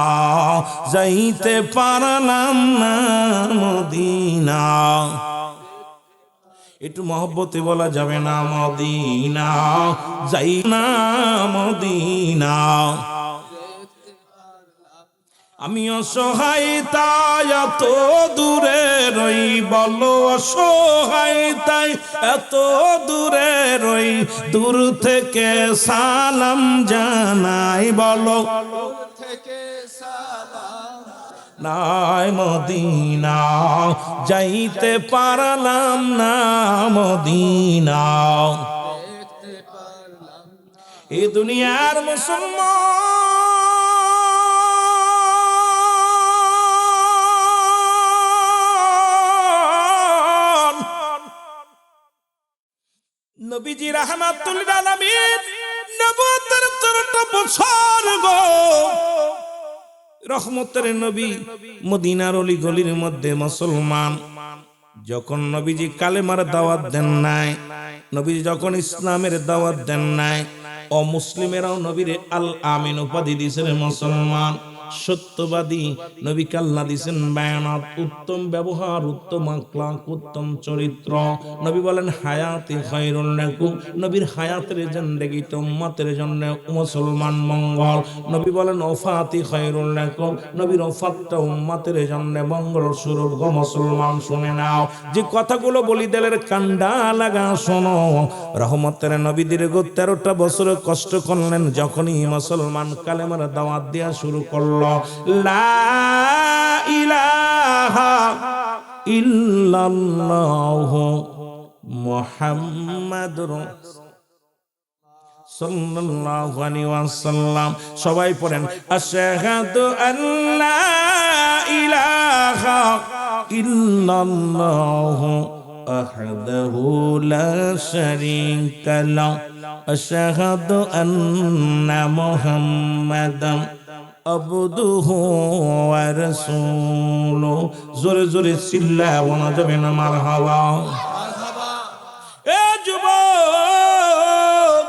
যাইতে পারলাম না মদিনা। একটু মহব্বতে বলা যাবে না মদিনা যাই না মদিনা। আমি অসহায় তাই এত দূরে রই, বলো অসহায় তাই এত দূরে রই, দূর থেকে সালাম জানাই বলো নাই মদিনা যাইতে পারলাম না মদিনা। এই দুনিয়ার মুসলমান নবীজি রাহমাতুল লিল আলামিন নবুয়তের 4টা বছর গো রহমতের নবী মদিনার অলি গলির মধ্যে মুসলমান যখন নবীজি কালেমার দাওয়াত দেন নাই, নবীজি যখন ইসলামের দাওয়াত দেন নাই, অমুসলিমেরাও নবীরে আল আমিন উপাধি দিয়েছেন। মুসলমান সত্যবাদী নবীকে আল্লাহ দিয়েছেন বায়ানাত, উত্তম ব্যবহার, উত্তম আখলাক, উত্তম চরিত্র। নবী বলেন হায়াতে খায়রুল লাকুম, নবীর হায়াতের জিন্দেগিতে উম্মতের জন্য মুসলমান মঙ্গল। নবী বলেন ওফাতি খায়রুল লাকুম, নবীর ওফাতটা উম্মতের জন্য মঙ্গল স্বরূপ। গো মুসলমান শুনে নাও, যে কথাগুলো বলি দিলের কান্ডা লাগা শোনো। রহমতের নবী দীর্ঘ 13টা বছর কষ্ট করলেন, যখনই মুসলমান কালেমার দাওয়াত দেয়া শুরু করল লা ইলাহা ইল্লাল্লাহু মুহাম্মাদুর সাল্লাল্লাহু আলাইহি ওয়াসাল্লাম। সবাই পড়েন আশহাদু আল্লা ইলাহা ইল্লাল্লাহু ওয়াহদাহু লা শারীকা লাহু আশহাদু আন্না মুহাম্মাদান আবদুহু ওয়া রাসূলুহু। জোরে জোরে চিল্লায় বলা যাবে না মারহাবা। এ যুবক,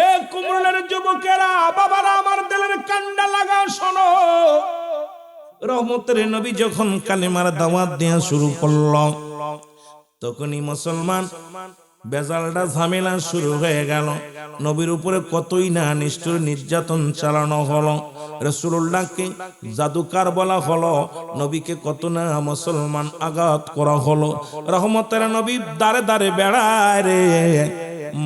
এ কুমরুলের যুবকেরা, বাবারা, আমার দিলের কান্ডা লাগা শোনো। রহমতের নবী যখন কালেমার দাওয়াত দেয়া শুরু করল, তখনই মুসলমান বেজালটা ঝামেলা শুরু হয়ে গেল। নবীর উপরে কতই না নিষ্ঠুর নির্যাতন চালানো হলো, রাসূলুল্লাহকে জাদুকার বলা হলো, নবীকে কত না মুসলমান আঘাত করা হলো। রহমতের নবী দাঁড়ে দাঁড়ে বেড়ায় রে,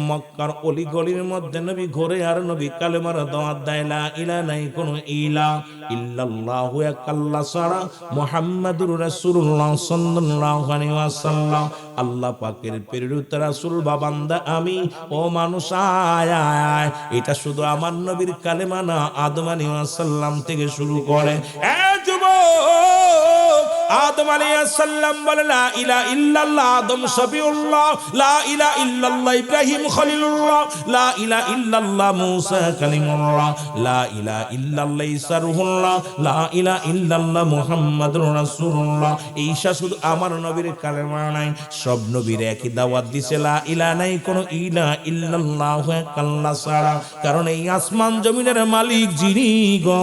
মক্কার অলি গলির মধ্যে নবী ঘুরে আর নবী কালেমার দাওয়াত দেয় লা ইলাহা নাই কোনো ইলা ইল্লাল্লাহু এক আল্লাহ ছাড়া, মুহাম্মাদুর রাসূলুল্লাহ সাল্লাল্লাহু আলাইহি ওয়াসাল্লাম আল্লাহ পাকের প্রেরিত রাসূল বা বান্দা আমি। ও মানুষ আয় আয়, এটা শুধু আমার নবীর কালেমা না, আদম আলাইহিস সালাম থেকে শুরু করে। এ যুবক, আদম আলাইহিস সালাম বলে লা ইলাহা ইল্লাল্লাহ, আদম শফিউল্লাহ, লা ইলাহা ইল্লাল্লাহ ইব্রাহিম খলিলুল্লাহ, লা ইলাহা ইল্লাল্লাহ মুসা কালিমুল্লাহ, লা ইলাহা ইল্লাল্লাহ ঈসা রূহুল্লাহ, লা ইলাহা ইল্লাল্লাহ মুহাম্মাদুর রাসূলুল্লাহ। ঈসা শুধু আমার নবীর কালেমা নাই, সব নবীর একই দাওয়াত দিছে লা ইলাহা নাই কোনো ইলাহা ইল্লাল্লাহু এক আল্লাহ ছাড়া। কারণ এই আসমান জমিনের মালিক যিনি গো,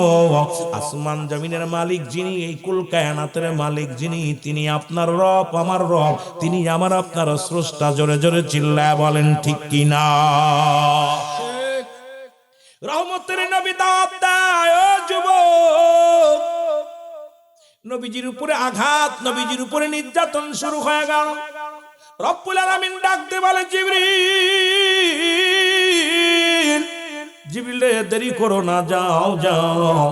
আসমান জমিনের মালিক যিনি, এই কুল কায়নাতের মালিক যিনি, তিনি আপনার রব, আমার রব, তিনি আমার আপনার স্রষ্টা। জোরে জোরে চিল্লায় বলেন ঠিক কিনা। রহমতের নবী দাওয়াত দেয়। ও যুবক, নবীজির উপরে আঘাত, নবীজির উপরে নির্যাতন শুরু হয়ে গেল। রব্বুল আলামিন ডাক দিয়ে বলে জিবরিল, জিবরিল দেরি করো না, যাও যাও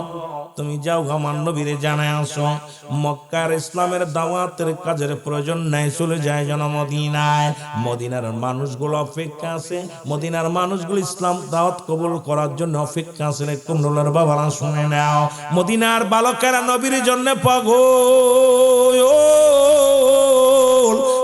তুমি যাও আমার নবীরে জানায় আসো মক্কার ইসলামের দাওয়াতের কাজের প্রয়োজন নাই, চলে যায় যেন মদিনায়। মদিনার মানুষগুলো অপেক্ষা আছে, মদিনার মানুষগুলো ইসলাম দাওয়াত কবুল করার জন্য অপেক্ষা আছে। কুমরুলের বাবারা শুনে নাও, মদিনার বালকেরা নবীর জন্য পাগল,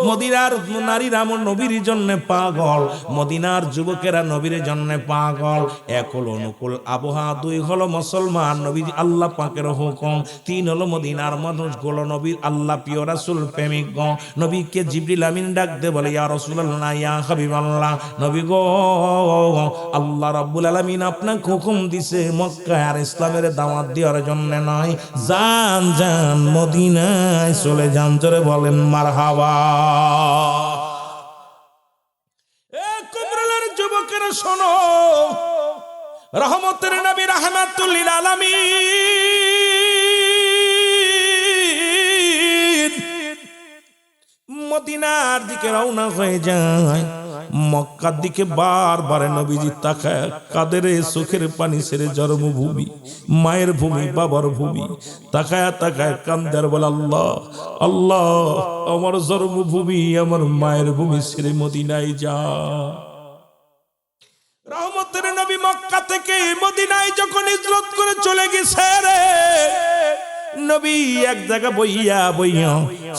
মদিনার নারীরা নবীর জন্য পাগল, মদিনার যুবকেরা নবীর জন্য পাগল। এক হলো অনুকূল আবহাওয়া, দুই হলো মুসলমান নবী আল্লাহ পাকের হুকুম, তিন হলো মদিনার মানুষগুলো নবীর আল্লাহ প্রিয় রাসূল প্রেমিক গো। নবীকে জিবরিল আমিন ডাক দে বলে, ইয়া রাসূলুল্লাহ, ইয়া হাবিবাল্লাহ, নবী গো আল্লাহ রাব্বুল আলামিন আপনাকে হুকুম দিছে মক্কা আর ইসলামের দাওয়াত দেওয়ার জন্য নয়, যান যান মদিনায় চলে যান। জোরে বলেন মারহাবা। এ কুমরুলের যুবকেরা শোনো, রহমতের নবী রাহমাতুল লিল আলামিন মদিনার দিকে রওনা হয়ে যায়। মক্কার দিকে বারবার নবীজি তাকায়, কাদের চোখের পানি ছেড়ে জন্মভূমি, মায়ের ভূমি, বাবার ভূমি, তাকায় তাকায় কান্দার বলে, আল্লাহ আল্লাহ, আমার জন্মভূমি, আমার মায়ের ভূমি ছেড়ে মদিনায় যা। রহমতের নবী মক্কা থেকে মদিনায় যখন হিজরত করে চলে গেছে রে, নবী এক জায়গা বইয়া বইয়া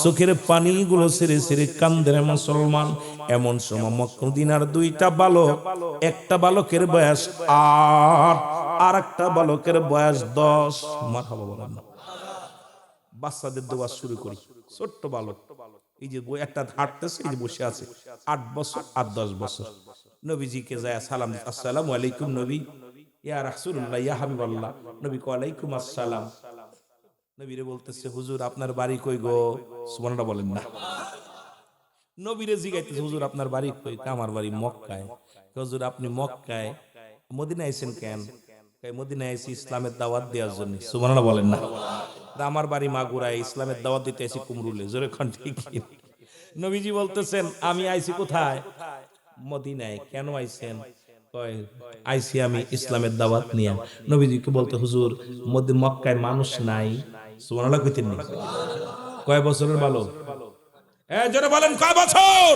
চোখের পানিগুলো ছেড়ে ছেড়ে কান্দের মুসলমান। এমন সময় মদিনার দুইটা বালক, একটা বালকের বয়স 8 আর একটা বালকের বয়স 10। মারহাবা বলেন না। বাচ্চাদের দোয়া শুরু করি। ছোট্ট বালক, এই যে বই একটা হাঁটতেছে, এই যে বসে আছে, 8 বছর আর 10 বছর। নবীজিকে যায় সালাম, আসসালামু আলাইকুম নবী, ইয়া রাসূলুল্লাহ, ইয়া হাবিবাল্লাহ। নবী কয় আলাইকুম আসসালাম। নবীরে বলতেছে, হুজুর আপনার বাড়ি কই গো? সুবহানাল্লাহ বলেন না। নবীরে জিগাইতেছে, হুজুর আপনার বাড়ি কই? আমার বাড়ি মক্কায়। হুজুর আপনি মক্কায় মদিনায় আইছেন কেন? মদিনায় আইছি ইসলামের দাওয়াত দেওয়ার জন্য। সুবহানাল্লাহ বলেন না। আমার বাড়ি মাগুরায়, ইসলামের দাওয়াত দিতে আইছি কুমরুলে। জোরে খান ঠিক। নবীজি বলতেছেন, আমি আইছি কোথায়? মদিনায়। কেন আইছেন? কয় আইছি আমি ইসলামের দাওয়াত নিয়ে। নবীজিকে বলতে, হুজুর মক্কায় মানুষ নাই। সুবহানাল্লাহ কইতেন নি? কয় বছরের বালক? জোরে বলেন কয় বছর?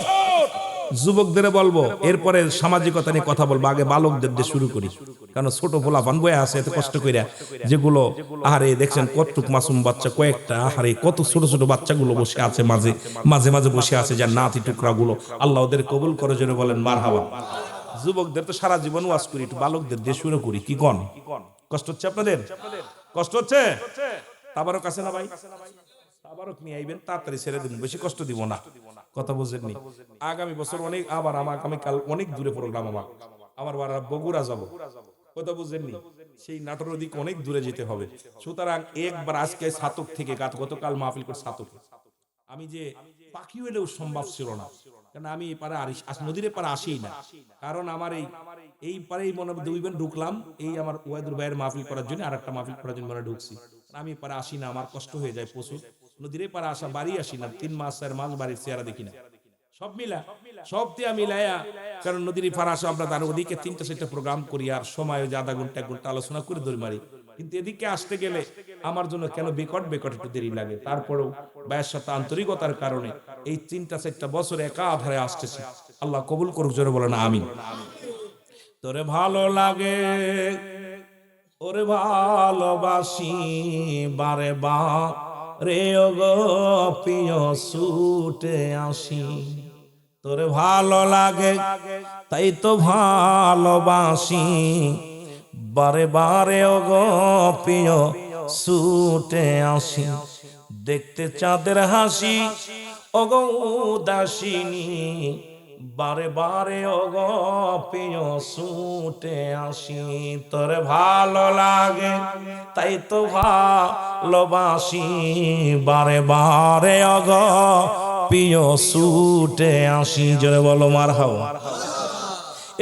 যুবকদের বলবো, এরপরে সামাজিকতা নিয়ে কথা বলবো। আগে বালকদের দিয়ে শুরু করি, কারণ ছোট পোলাপান বয়ে আছে এত কষ্ট কইরা, যেগুলো আহারে দেখছেন কতটুক মাসুম বাচ্চা, কয়েকটা আহারে কত ছোট ছোট বাচ্চাগুলো বসে আছে, মাঝে মাঝে মাঝে বসে আছে, যার নাতি টুকরা গুলো, আল্লাহ ওদের কবুল করে। জোরে বলেন মারহাবা। যুবকদের তো সারা জীবন ওয়াজ করি, একটু বালকদের দিয়ে শুরু করি। কি কোন কষ্ট হচ্ছে আপনাদের? কষ্ট হচ্ছে? তাবারক আছে না ভাই? তাবারক নিয়ে আইবেন, তাড়াতাড়ি ছেড়ে দিন, বেশি কষ্ট দিব না। কথা বুঝেননি? আগামী বছর অনেক, আবার আগামীকাল অনেক দূরে প্রোগ্রাম, আমার বগুড়া যাব। কথা বুঝেননি? সেই নাটোর দিকে অনেক দূরে যেতে হবে। সুতরাং একবার আজকে ছাতক থেকে, গতকাল মাহফিল করে ছাতক, আমি যে পাখি হইলেও সম্ভব ছিল না, কারণ আমি এই পারে নদীর পারে আসি না। কারণ আমার এই পারেই মনে দুইবার ঢুকলাম, এই আমার ওয়াইদুর ভাইয়ের মাহফিল করার জন্য, আর একটা মাহফিল করার জন্য ঢুকছি। আমি পারে আসি না, আমার কষ্ট হয়ে যায় প্রচুর। নদীর পারে আসা, বাড়ি আসি না, 3 মাস 4 মাস বাড়ির চেহারা দেখি না। সব মিলা, সব দিয়া মিলাইয়া, কারণ নদীর পারে আসা আমরা তার ওদিকে 3-4টা প্রোগ্রাম করি, আর সময় ওই আধা ঘন্টা 1 ঘন্টা আলোচনা করে ধরে মারি। কিন্তু এদিকে আসতে গেলে আমার জন্য কেন বেকট একটু দেরি লাগে। তারপরেও ভাইয়ের সাথে আন্তরিকতার কারণে এই 3-4টা বছর একাধারে আসতেছি। আল্লাহ কবুল করুক। জোরে বলেন আমিন। তোরে ভালো লাগে, ওরে ভালোবাসি, বারে বারে ওগো প্রিয় ছুটে আসি। তোরে ভালো লাগে তাই তো ভালোবাসি, বারে বারে ওগো প্রিয় ছুটে আসি। দেখতে চাঁদের হাসি ওগো উদাসিনী, বারে বারে ওগো প্রিয় ছুটে আসি। তোরে ভালো লাগে তাই তো ভালোবাসি, বারে বারে ওগো প্রিয় ছুটে আসি। জোরে বলো মারহাবা।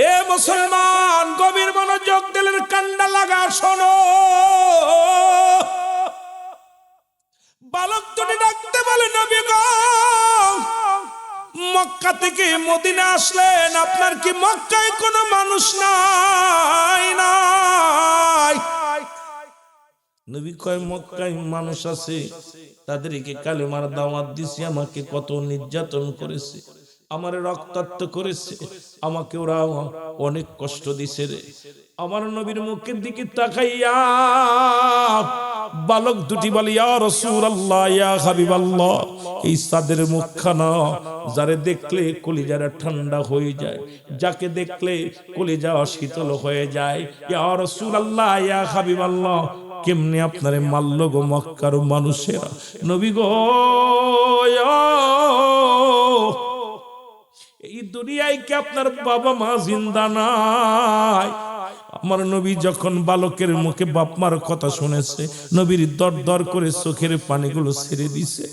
এ মুসলমান, গভীর মনোযোগ দিলের কান্ডা লাগা শোনো। বালক দুটি ডাকতে বলে, নবী গো, মক্কা থেকে মদিনা আসলেন, আপনার কি মক্কায় কোনো মানুষ নাই? নাই। নবী কয় মক্কায় মানুষ আছে, তাদেরকে কালেমার দাওয়াত দিছি, আমাকে কত নির্যাতন করেছে, আমারে রক্তাক্ত করেছে, আমাকে ওরা অনেক কষ্ট দিছে রে। আমার নবীর মুখের দিকে তাকাইয়া বালক দুটি বলে, ইয়া রাসূলুল্লাহ, ইয়া হাবিবাল্লাহ, এই সাদের মুখখানা যারে দেখলে কলিজাটা ঠান্ডা হয়ে যায়, যাকে দেখলে কলিজা শীতল হয়ে যায়। ইয়া রাসূলুল্লাহ, ইয়া হাবিবাল্লাহ, কেমনে আপনারে মারল গো মক্কার মানুষেরা। নবী গো, এই দুনিয়ায় কি আপনার বাবা মা জিন্দা নাই? আমার নবী যখন বালকের মুখে বাপ মার কথা শুনেছে, নবীর দর দর করে চোখের পানিগুলো ছেড়ে দিছে।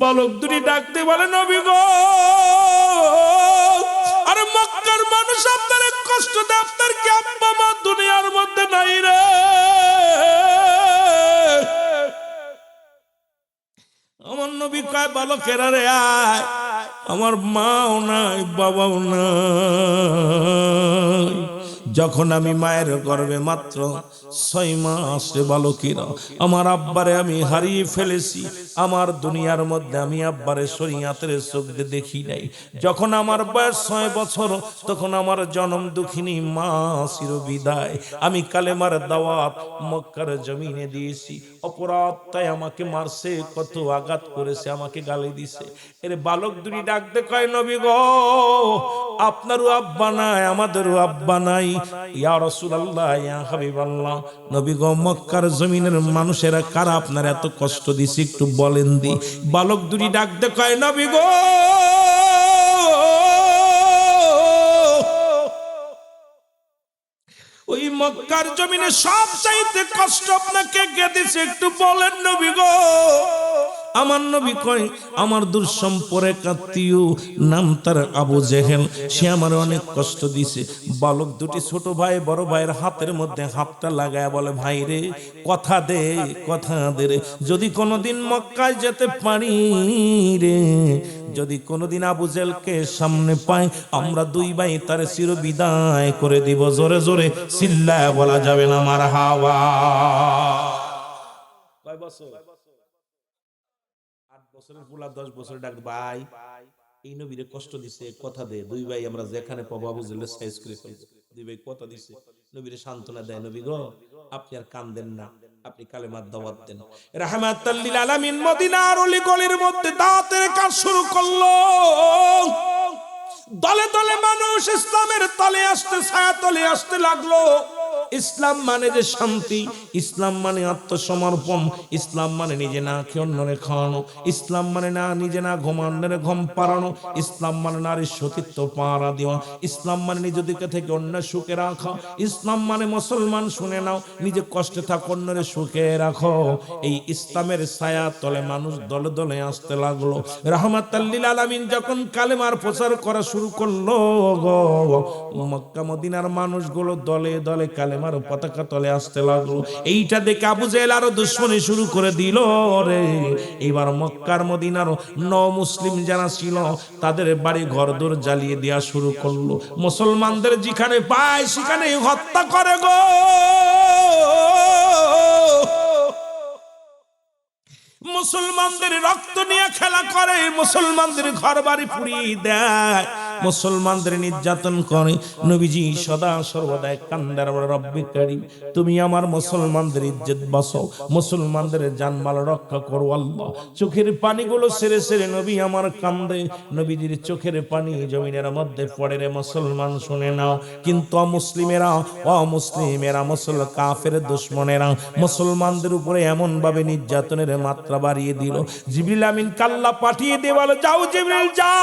বালক দুটি ডাকতে বলে, নবী গো, আরে মক্কার মানুষ আপনার কষ্ট দেয়, আপনার কি আব্বা মা দুনিয়ার মধ্যে নাই রে? আমার নবী কয়, বালকেরা রে আয়, আমার মাও নাই বাবাও নাই। যখন আমি মায়ের গর্ভে মাত্র 6 মাস বালকেরা, আমার আব্বারে আমি হারিয়ে ফেলেছি। আমার দুনিয়ার মধ্যে আমি আব্বারে শরীয়তের চোখ দিয়ে দেখি নাই। যখন আমার বয়স 6 বছর, তখন আমার জন্ম দুঃখিনী মা চির বিদায়। আমি কালেমার দাওয়াত মক্কার জমিনে দিয়েছি, অপরাধ তাই আমাকে মারছে, কত আঘাত করেছে, আমাকে গালি দিছে। এর বালক দুটি ডাকতে কয়, নবী গো, আপনারও আব্বা নাই, আমাদেরও আব্বা নাই। ইয়া রাসূলুল্লাহ, ইয়া হাবিবাল্লাহ, নবী গো, মক্কার জমিনের মানুষেরা কারা আপনার এত কষ্ট দিছে একটু বলেন দি। বালক দুটি ডাকতে কয়, নবী গো, ওই মক্কার জমিনে সব চাইতে কষ্ট আপনাকে কে দিছে একটু বলেন নবী গো। আমার নবী কয়, আমার দূর সম্পর্ক আত্মীয়, নাম তার আবু জেহেল, সে আমার অনেক কষ্ট দিছে। বালক দুটি ছোট ভাই বড় ভাইয়ের হাতের মধ্যে হাতটা লাগায় বলে, ভাই রে, কথা দে, কথা দে রে, যদি কোনোদিন মক্কায় যেতে পারি রে, যদি কোনোদিন আবু জেহেলকে সামনে পাই, আমরা দুই ভাই তার চির বিদায় করে দিব। জোরে জোরে চিল্লায় বলা যাবে না মারহাবা। কয় বছর? 8 বছরের পুলা 10 বছর ডাক, ভাই এই নবীরে কষ্ট দিছে, কথা দে, দুই ভাই আমরা যেখানে পাবো আবু জেহেলের সাইজ করে ফেলবো। দুই ভাই কথা দিছে, নবীরে সান্ত্বনা দেয়, নবী গো, আপনি আর কান্দেন না, আপনি কালেমার দাওয়াত দেন। রাহমাতাল লিল আলামিন মদিনার অলি গলির মধ্যে দাওয়াতের কাজ শুরু করলো। দলে দলে মানুষ ইসলামের তলে আসতে, ছায়া তলে আসতে লাগলো। ইসলাম মানে যে শান্তি, ইসলাম মানে আত্মসমর্পণ, ইসলাম মানে নিজে না খেয়ে অন্যরে খাওয়ানো, ইসলাম মানে না নিজে না ঘুমানোরে ঘুম পাড়ানো, ইসলাম মানে নারীর সতীত্ব পাহারা দেওয়া, ইসলাম মানে নিজেদেরকে থেকে অন্য সুখে রাখা, ইসলাম মানে মুসলমান শুনে নাও, নিজে কষ্টে থাক অন্যরে সুখে রাখো। এই ইসলামের ছায়া তলে মানুষ দলে দলে আসতে লাগলো। রাহমাতাল লিল আলামিন যখন কালেমার প্রচার করা শুরু করলো গো, মক্কা মদিনার মানুষগুলো দলে দলে কালেমার পতাকা তলে আসতে লাগলো। এইটা দেখে আবু জেহেল আরো দুশমনি শুরু করে দিল রে। এবার মক্কার মদিনার মুসলিম যারা ছিল, তাদের বাড়ি ঘরদোর জ্বালিয়ে দেওয়া শুরু করলো। মুসলমানদের যেখানে পায় সেখানে হত্যা করে গো। মুসলমানদের রক্ত নিয়ে খেলা করে, মুসলমানদের ঘর বাড়ি পুড়িয়ে দেয়, মুসলমানদের নির্যাতন করে। নবীজি সদা সর্বদা কান্দার, রব্বি কারীম, তুমি আমার মুসলমানদের ইজ্জত বাঁচাও, মুসলমানদের জানমাল রক্ষা করো আল্লাহ। চোখের পানিগুলো ছেড়ে ছেড়ে নবী আমার কান্দে। নবীজির চোখের পানি জমিনের মধ্যে পড়ে রে মুসলমান শুনে নাও। কিন্তু অমুসলিমেরা, কাফের দুশমনেরা মুসলমানদের উপরে এমন ভাবে নির্যাতনের মাত্রা বাড়িয়ে দিল। জিবরিল আমিন কাল্লা পাঠিয়ে দিয়ে বলো, যাও জিবরিল যাও,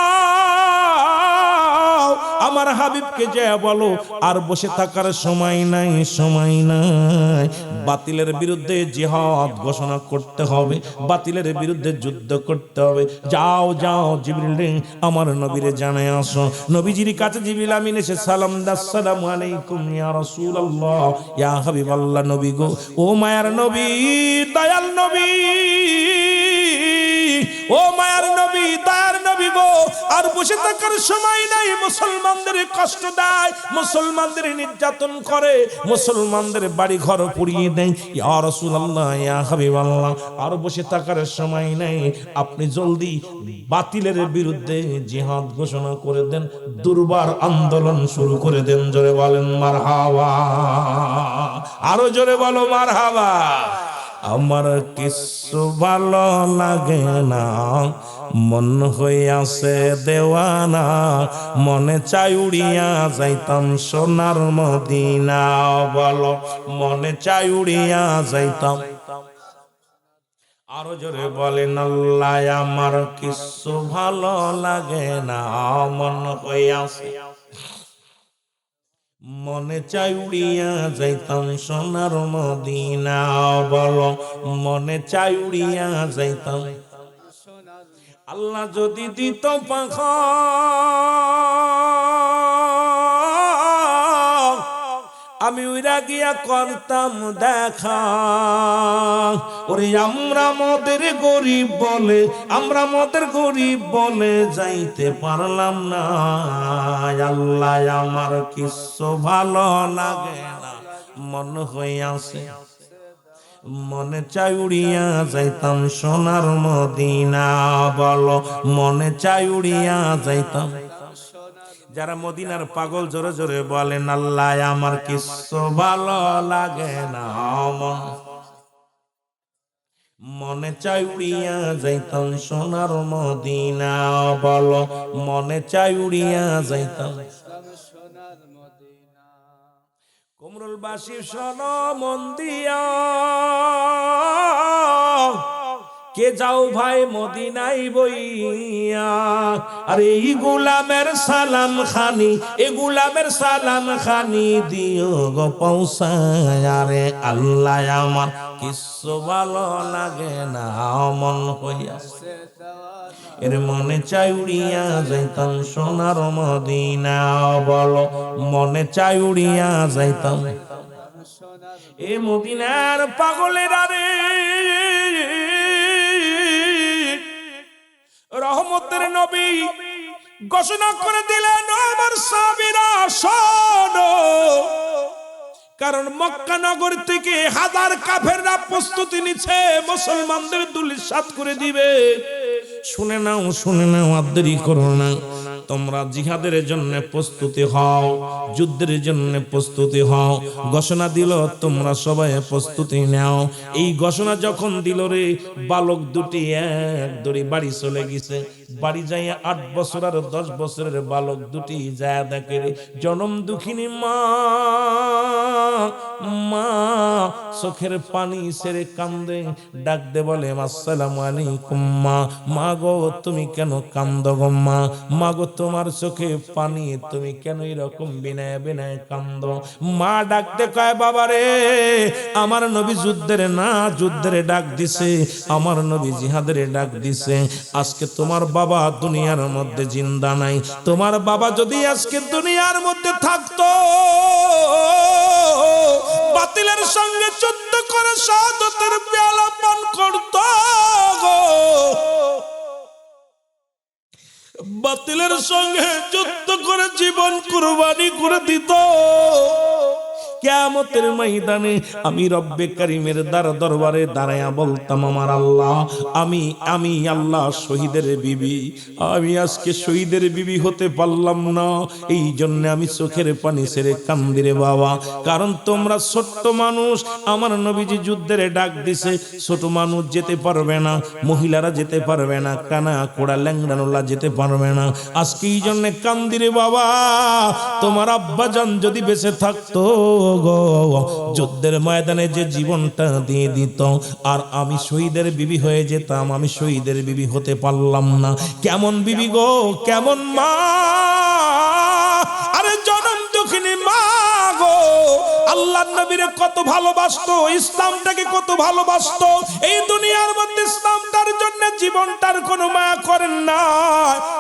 আমার হাবিবকে যে বলো আর বসে থাকার সময় নাই, সময় নাই, বাতিলের বিরুদ্ধে জিহাদ ঘোষণা করতে হবে, বাতিলের বিরুদ্ধে যুদ্ধ করতে হবে। যাও যাও জিবরিল রে, আমার নবীরে জানায় আসো। নবীজির কাছে জিবরিল আমিন এসে সালাম দা, আসসালামু আলাইকুম ইয়া রাসূলুল্লাহ, ইয়া হাবিবাল্লাহ। নবী গো, ও মায়ার নবী, দয়াল নবী, ও মায়ার নবী, দয়ার নবী গো, আর বসে থাকার সময় নাই। মুসলমানদের কষ্ট দেয়, মুসলমানদের নির্যাতন করে, মুসলমানদের বাড়ি ঘর পুড়িয়ে দেয়। ইয়া রাসূলুল্লাহ, ইয়া হাবিবাল্লাহ, আর বসে থাকার সময় নাই। আপনি জলদি বাতিলের বিরুদ্ধে জিহাদ ঘোষণা করে দেন, দুর্বার আন্দোলন শুরু করে দেন। জোরে বলেন মারহাবা, আরো জোরে বলো মারহাবা। আমার কিছু ভালো লাগে না, মন হইয়াছে দেওয়ানা, মনে চাই উড়িয়া যাইতাম সোনার মদিনা। বলো, মনে চাই উড়িয়া যাইতাম। আরো জোরে বলেন আল্লাহ, আমার কিছু ভালো লাগে না, মন হইয়াছে, মনে চাই উড়িয়া যাইতাম সোনার মদিনা। বলো, মনে চাই উড়িয়া যাইতাম। আল্লাহ যদি দিত পাখা, আমি উইরা গিয়া করতাম দেখা। ওরে আমরা মদের গরিব বলে, আমরা মদের গরিব বলে যাইতে পারলাম না। আল্লাহ, আমার কিছু ভালো লাগে না, মন হইয়াছে, মনে চাই উড়িয়া যাইতাম সোনার মদিনা। বলো, মনে চাই উড়িয়া যাইতাম। যারা মদিনার পাগল জোরে জোরে বলেন আল্লাহ, আমার কিছু ভালো লাগে না, মনে চাই উড়িয়া যাইতাম সোনার মদিনা। বলো, মনে চাই উড়িয়া যাইতাম। কুমরুলবাসী শোনো মন দিয়া, কে যাও ভাই মদিনাই বইয়া। আরে এই গোলামের সালাম খানি, এ গোলামের সালাম খানি দিও গো পৌঁছায়। আরে আল্লাহ, আমার কিছু ভালো লাগে না, মন হইয়াছে, এর মনে চাই উড়িয়া যাইতাম সোনার মদিনা। বলো, মনে চাই উড়িয়া যাইতাম। এ মদিনার পাগলেরা রে, রহমতের নবী ঘোষণা করে দিলেন, আমার সাহাবীরা শোনো, কারণ মক্কা নগর থেকে হাজার কাফেররা প্রস্তুতি নিচ্ছে মুসলমানদের ধূলিসাৎ করে দিবে। শুনে নাও, শুনে নাও, আর দেরি করো না। তোমরা জিহাদের জন্য প্রস্তুতি হও, যুদ্ধের জন্য প্রস্তুতি হও। ঘোষণা দিল, তোমরা সবাই প্রস্তুতি নাও। এই ঘোষণা যখন দিল রে, বালক দুটি এক দড়ি বাড়ি চলে গেছে। বাড়ি যাই 8 বছর আর 10 বছরের বালক দুটি যায় দেখে রে, জনম দুঃখিনী মা, মা চোখের পানি ছেড়ে কান্দে, ডাক দে বলে আসসালামু আলাইকুম মা। মা গো, তুমি কেন কান্দ গো মা? মা গো, তোমার চোখে পানি, তুমি কেন এরকম বিনায় বিনায় কান্দ? মা ডাকতে কয়, বাবা রে, আমার নবী যুদ্ধের না যুদ্ধের ডাক দিছে, আমার নবী জিহাদের ডাক দিছে। আজকে তোমার বাবা দুনিয়ার মধ্যে জিন্দা নাই। তোমার বাবা যদি আজকে দুনিয়ার মধ্যে থাকতো, বাতিলের সঙ্গে যুদ্ধ করে শাহাদাতের পেয়ালা পান করত গো, বাতিলের সঙ্গে যুদ্ধ করে জীবন কুরবানি করে দিত। কিয়ামতের ময়দানে আমি রব্বে কারীমের দরবারে দাঁড়ায়া বলতাম, আমার আল্লাহ, আমি আল্লাহ শহীদের বিবি, আমি আজকে শহীদের বিবি হতে পারলাম না, এই জন্য আমি চোখের পানি ছেড়ে কান্দি রে বাবা। কারণ তোমরা ছোট্ট মানুষ, আমার নবীজি যুদ্ধের ডাক দিছে, ছোট মানুষ যেতে পারবে না, মহিলারা যেতে পারবে না, কানা কোড়া ল্যাংড়ানোলা যেতে পারবে না। আজকে এই জন্য কান্দি রে বাবা। তোমার আব্বাজান যদি বেঁচে থাকতো গো, যুদ্ধের ময়দানে যে জীবনটা দিয়ে দিত, আর আমি শহীদের বিবি হয়ে যেতাম, আমি শহীদের বিবি হতে পারলাম না। কেমন বিবি গো, কেমন মা, আরে জনম দুঃখিনী মা গো। আল্লাহ নবীরে কত ভালোবাসতো, ইসলামটাকে কত ভালোবাসতো। এই দুনিয়ার মধ্যে ইসলামটার জন্য জীবনটার কোনো মায়া করেন না।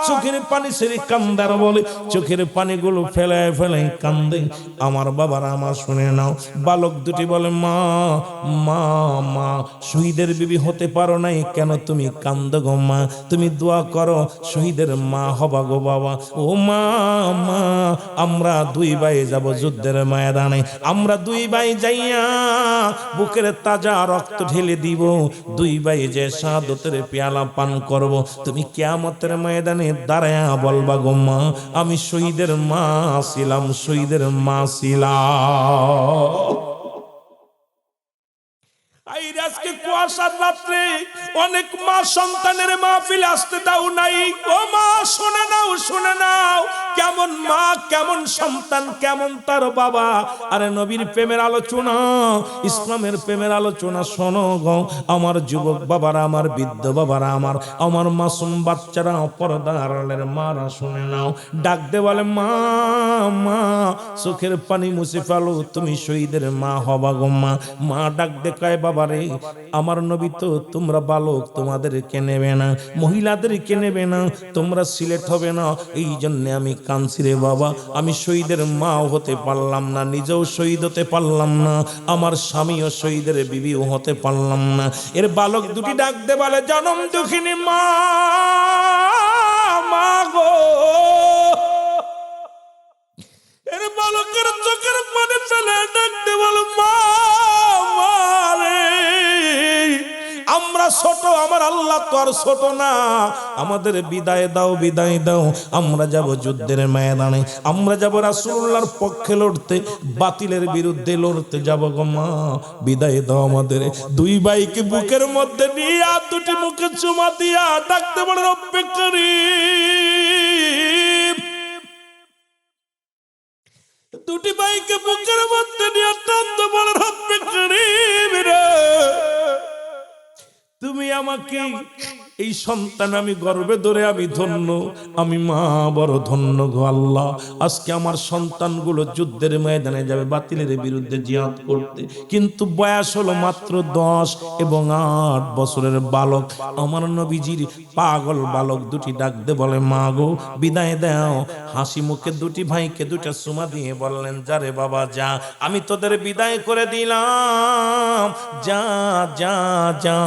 চোখের পানি ছেড়ে কান্দার বলে, চোখের পানিগুলো ফেলায় ফেলায় কান্দে। আমার বাবারা আমার শুনে নাও, বালক দুটি বলে, মা মা মা, শহীদের বিবি হতে পারো নাই কেন তুমি কান্দো গো মা? তুমি দোয়া করো শহীদের মা হবা গো বাবা। ও মা মা, আমরা দুই ভাই যাব যুদ্ধের ময়দানে, আমরা দুই ভাই যাইয়া বুকের তাজা রক্ত ঢেলে দিব, দুই ভাই যে শাহাদাতের পেয়ালা পান করব। তুমি কিয়ামতের ময়দানে দাঁড়ায়া বলবা গো মা, আমি শহীদের মা ছিলাম, শহীদের মা ছিলাম। আজকে কুয়াশার রাত্রে অনেক মা সন্তানের মাহফিল আসতে দাও নাই। ও মা, শুনে নাও, শুনে নাও, কেমন মা, কেমন সন্তান, কেমন তার বাবা। আরে নবীর প্রেমের আলোচনা, ইসলামের প্রেমের আলোচনা শোনো গো আমার যুবক বাবারা, আমার বৃদ্ধ বাবারা, আমার মাসুম বাচ্চারা, পর্দার আড়ালের মারা, শুনে নাও। ডাক দে বলে, মা মা, চোখের পানি মুছে ফেলো, তুমি শহীদের মা হবা গো মা। মা ডাক দে কয়, বাবা রে, আমার নবী তো তোমরা বালক, তোমাদেরকে নেবে না, মহিলাদেরকে নেবে না, তোমরা সিলেক্ট হবে না, এই জন্য আমি কাঁদছি রে বাবা। আমি শহীদের মাও হতে পারলাম না, নিজেও শহীদ হতে পারলাম না, আমার স্বামীও শহীদের বিবিও হতে পারলাম না। এর বালক দুটি ডাক দে বলে, জনম দুঃখিনী মা, মা গো। এর বালকের চোখের পানি ফেলে ডাক দে বলে, মা মা রে, আমরা ছোট, আমার আল্লাহ তো আর ছোট না, আমাদের বিদায় দাও, বিদায় দাও। আমরা যাব যুদ্ধের ময়দানে, আমরা যাব রাসূলুল্লাহর পক্ষে লড়তে, বাতিলের বিরুদ্ধে লড়তে যাব গো মা, বিদায় দাও আমাদের। দুই ভাইকে বুকের মধ্যে নিয়ে আর দুটি মুখে চুমা দিয়া ডাকতে বলে, রব্বে করিম। দুটি ভাইকে বুকের মধ্যে নিয়ে টানতে বলে, রব্বে করিম রে, তুমি আমাকে এই সন্তান আমি গর্বে ধরে আমি ধন্য, আমি মা বড় ধন্য গো আল্লাহ। আজকে আমার সন্তানগুলো যুদ্ধের ময়দানে যাবে বাতিলের বিরুদ্ধে জিহাদ করতে, কিন্তু বয়স হলো মাত্র 10 এবং 8 বছরের বালক। আমার নবীজির পাগল বালক দুটি ডাক দে বলে, মা গো বিদায় দাও। হাসি মুখে দুটি ভাইকে দুটা চুমা দিয়ে বললেন, যা রে বাবা যা, আমি তোদের বিদায় করে দিলাম, যা যা যা,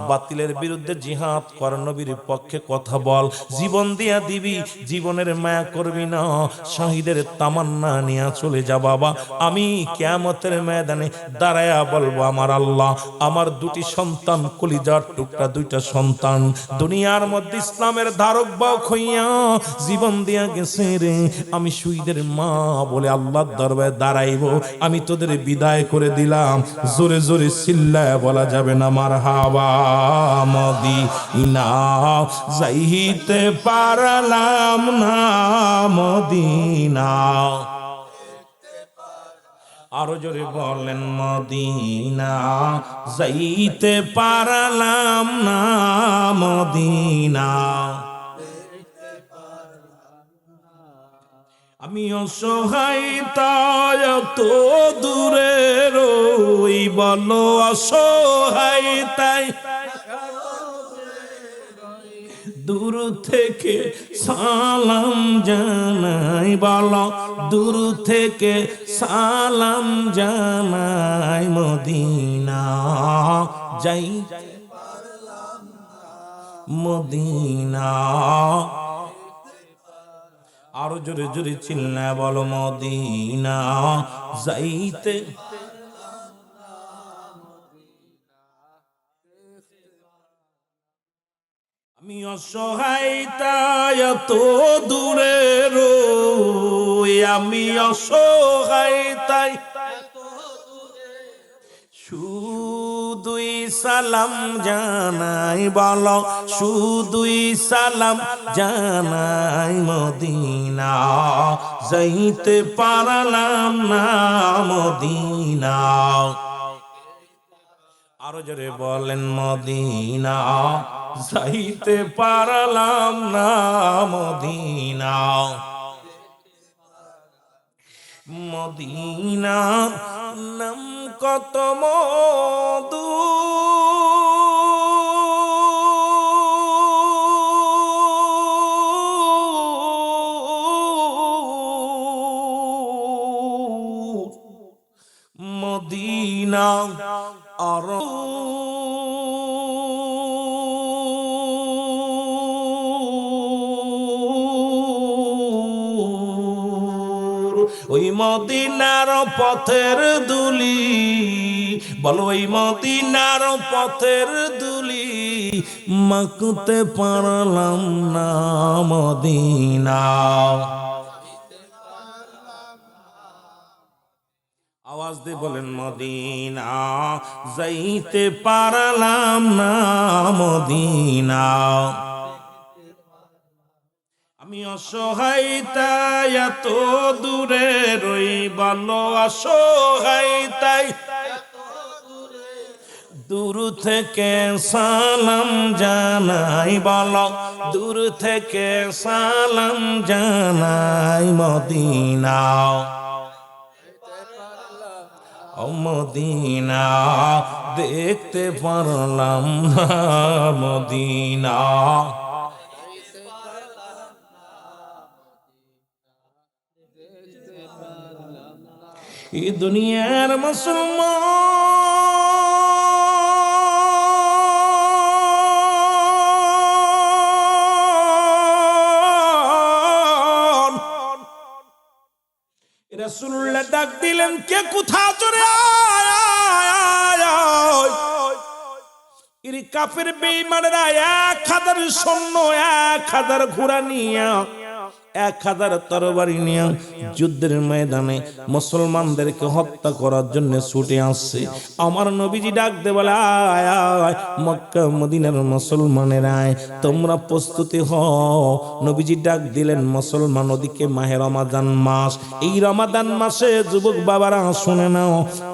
বাতিলের বিরুদ্ধে জিহাদ কর, নবীর পক্ষে কথা বল, জীবন দিয়া দিবি, জীবনের মায়া করবি না, শহীদের তামান্না নিয়ে চলে যা বাবা। আমি কিয়ামতের ময়দানে দাঁড়ায়া বলবো, আমার আল্লাহ, আমার দুটি সন্তান, কলিজার টুকরা দুইটা সন্তান, দুনিয়ার মধ্যে ইসলামের ধারক বাহক হইয়া জীবন দিয়া গেছে রে, আমি শহীদের মা বলে আল্লাহর দরবারে দাঁড়াইব, আমি তোদের বিদায় করে দিলাম। জোরে জোরে চিল্লায় বলা যাবে না মারহাবা। মদিনা যাইতে পারলাম না, মদিনা, আরো জোরে বলেন, মদিনা যাইতে পারলাম না, মদিনা। আমি অসহায় তাই তো দূরে রই, বলো অসহায় তাই দূর থেকে সালাম জানাই, বলো দূর থেকে সালাম জানাই, মদিনা যাই মদিনা। আরো জোরে জোরে চিল্লা বলো, মদিনা যাইতে। আমি অসহায় তাই তো দূরে রই, আমি অসহায় তাই শুধুই সালাম জানাই, বলো শুধুই সালাম জানাই, মদিনা যাইতে পারলাম না, মদিনা। আরো জোরে বলেন, মদিনা যাইতে পারলাম না, মদিনা। মদিনা নাম কত মধু, মদিনা আর ওই মদিনার পথের দুলি, বলো ওই মদিনার পথের দুলি মাখতে পারলাম না মদিনা। আওয়াজ দিয়ে বলেন মদিনা যাইতে পারলাম না মদিনা। আমি অসহায় তাই এত দূরে রই, ভালো অসহায় তাই দূর থেকে সালাম জানাই, বলো দূর থেকে সালাম জানাই মদিনা। ও মদিনা দেখতে পারলাম না মদিনা। এই দুনিয়ার মুসলমান, রাসূলুল্লাহ ডাক দিলেন কে কোথা চলে আয়। কাফের বেঈমানেরা 1000 সৈন্য 1000 ঘোড়া নিয়ে 1000 তরবারি নিয়ে যুদ্ধের ময়দানে মুসলমানদেরকে হত্যা করার জন্য ছুটে আসছে। আমার নবীজি ডাক দে বলে আয় আয় মক্কা মদিনার মুসলমানেরা তোমরা প্রস্তুতি হও। নবীজি ডাক দিলেন মুসলমান, ওদিকে মাহে রমাদান মাস, এই রমাদান মাসে যুবক বাবারা শুনে নাও,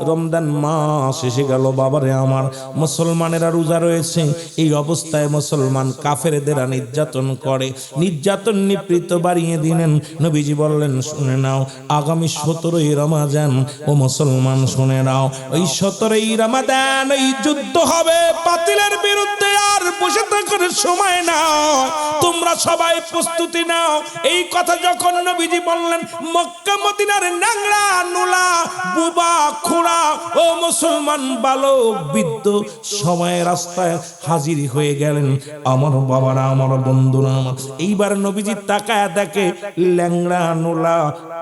রমজান মাস এসে গেল বাবারে আমার, মুসলমানেরা রোজা রয়েছে। এই অবস্থায় মুসলমান কাফেরদের নির্যাতন করে, নির্যাতন নিপীড়িত বাড়িয়ে দিলেন। নবীজি বললেন শুনে নাও আগামী 17ই রমাদান, ও মুসলমান শুনে নাও ওই 17ই রমাদান এই যুদ্ধ হবে বাতিলের বিরুদ্ধে, আর বসে থাকার সময় নাও, তোমরা সবাই প্রস্তুতি নাও। এই কথা যখন নবীজি বললেন, মক্কা মদিনার ন্যাংরা নুলা বুবা খোড়া ও মুসলমান বালক বৃদ্ধ সবাই রাস্তায় হাজির হয়ে গেলেন। আমার বাবারা আমার বন্ধুরা আমার, এইবার নবীজি তাকায় দেখে ল্যাংড়া নোলা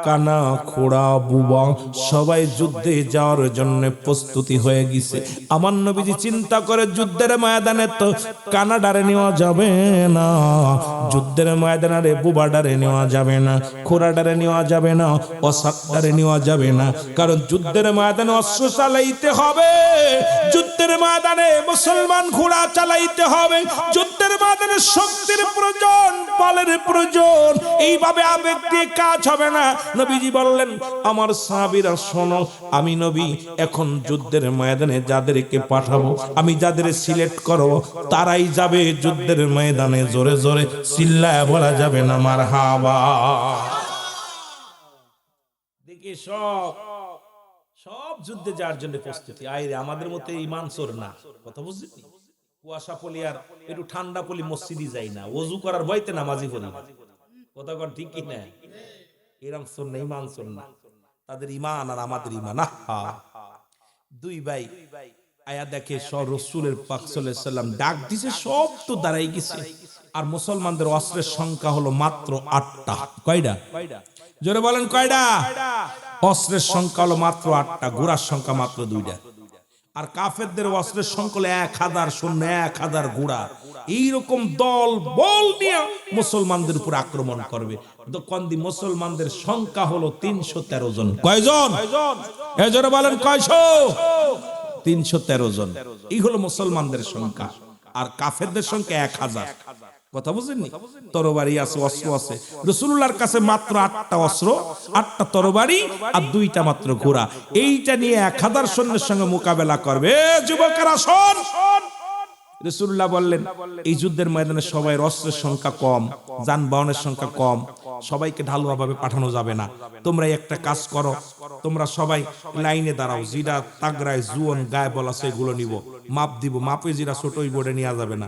কানা খোড়া বুবা সবাই যুদ্ধে যাওয়ার জন্য প্রস্তুতি হয়ে গেছে। আমার নবীজি চিন্তা করে যুদ্ধের ময়দানে তো কানা ডারে নেওয়া যাবে না, যুদ্ধের ময়দানে বুবা ডারে নেওয়া যাবে না, খোড়া ডারে নেওয়া যাবে না, অসাদ ডারে নেওয়া যাবে না, কারণ যুদ্ধের ময়দানে অস্ত্র চালাইতে হবে, যুদ্ধের ময়দানে মুসলমান ঘোড়া চালাইতে হবে, যুদ্ধের ময়দানে শক্তির প্রয়োজন, বলের প্রয়োজন, এইভাবে আবেগ দিয়ে কাজ হবে না। নবীজি বললেন আমার সাহাবীরা শোনো, আমি নবী এখন যুদ্ধের ময়দানে যাদেরকে পাঠাবো, আমি যাদের সিলেক্ট করব তারাই যাবে যুদ্ধের ময়দানে। জোরে জোরে চিল্লায় বলা যাবে না মারহাবা। দেখি সব যুদ্ধে যাওয়ার জন্য প্রস্তুতি। আইরে আমাদের মতে ইমান চোর না, কথা বুঝলি? কুয়াশা পলি আর একটু ঠান্ডা পলি মসজিদে যাই না, ওযু করার ভয়তে নামাজি পড়ি না, কথা কর ঠিক কি না? এরকম চোর না, ইমান চোর না, তাদের ইমান আর আমাদের ইমান। দুই ভাই আয়া দেখে সব রাসূলের পাক সাল্লাল্লাহু আলাইহি সাল্লাম ডাক দিছে, সব তো দাঁড়াই গেছে, আর মুসলমানদের অস্ত্রের সংখ্যা হলো মাত্র 8টা। কয়টা? জোরে বলেন কয়টা? অস্ত্রের সংখ্যা হলো মাত্র 8টা, ঘোড়ার সংখ্যা মাত্র 2টা। আর কাফেরদের অস্ত্রের সংখ্যা 1000 সৈন্য 1000 ঘোড়া। এইরকম দল বল নিয়ে মুসলমানদের উপর আক্রমণ করবে। কন্দি মুসলমানদের সংখ্যা হলো 313 জন। কয়জন? জোরে বলেন কয়শো? 313 জন। এই হলো মুসলমানদের সংখ্যা, আর কাফেরদের সংখ্যা 1000। কথা বুঝেননি? তরবারি আছে, অস্ত্র আছে। রাসূলুল্লাহর কাছে মাত্র 8টা অস্ত্র, 8টা তরবারি আর 2টা মাত্র ঘোড়া। এইটা নিয়ে 1000 সৈন্যের সঙ্গে মোকাবেলা করবে। যুবকেরা শোন, রাসূলুল্লাহ বললেন এই যুদ্ধের ময়দানে সবাই অস্ত্রের সংখ্যা কম, যানবাহনের সংখ্যা কম, সবাইকে ঢালুয়াভাবে পাঠানো যাবে না। তোমরা একটা কাজ করো, তোমরা সবাই লাইনে দাঁড়াও, যেটা তাগড়ায় জুয়ন গায়ে বলা সেগুলো নিব, মাপ দিব, মাপে যেটা ছোট ওই বোর্ডে নেওয়া যাবে না।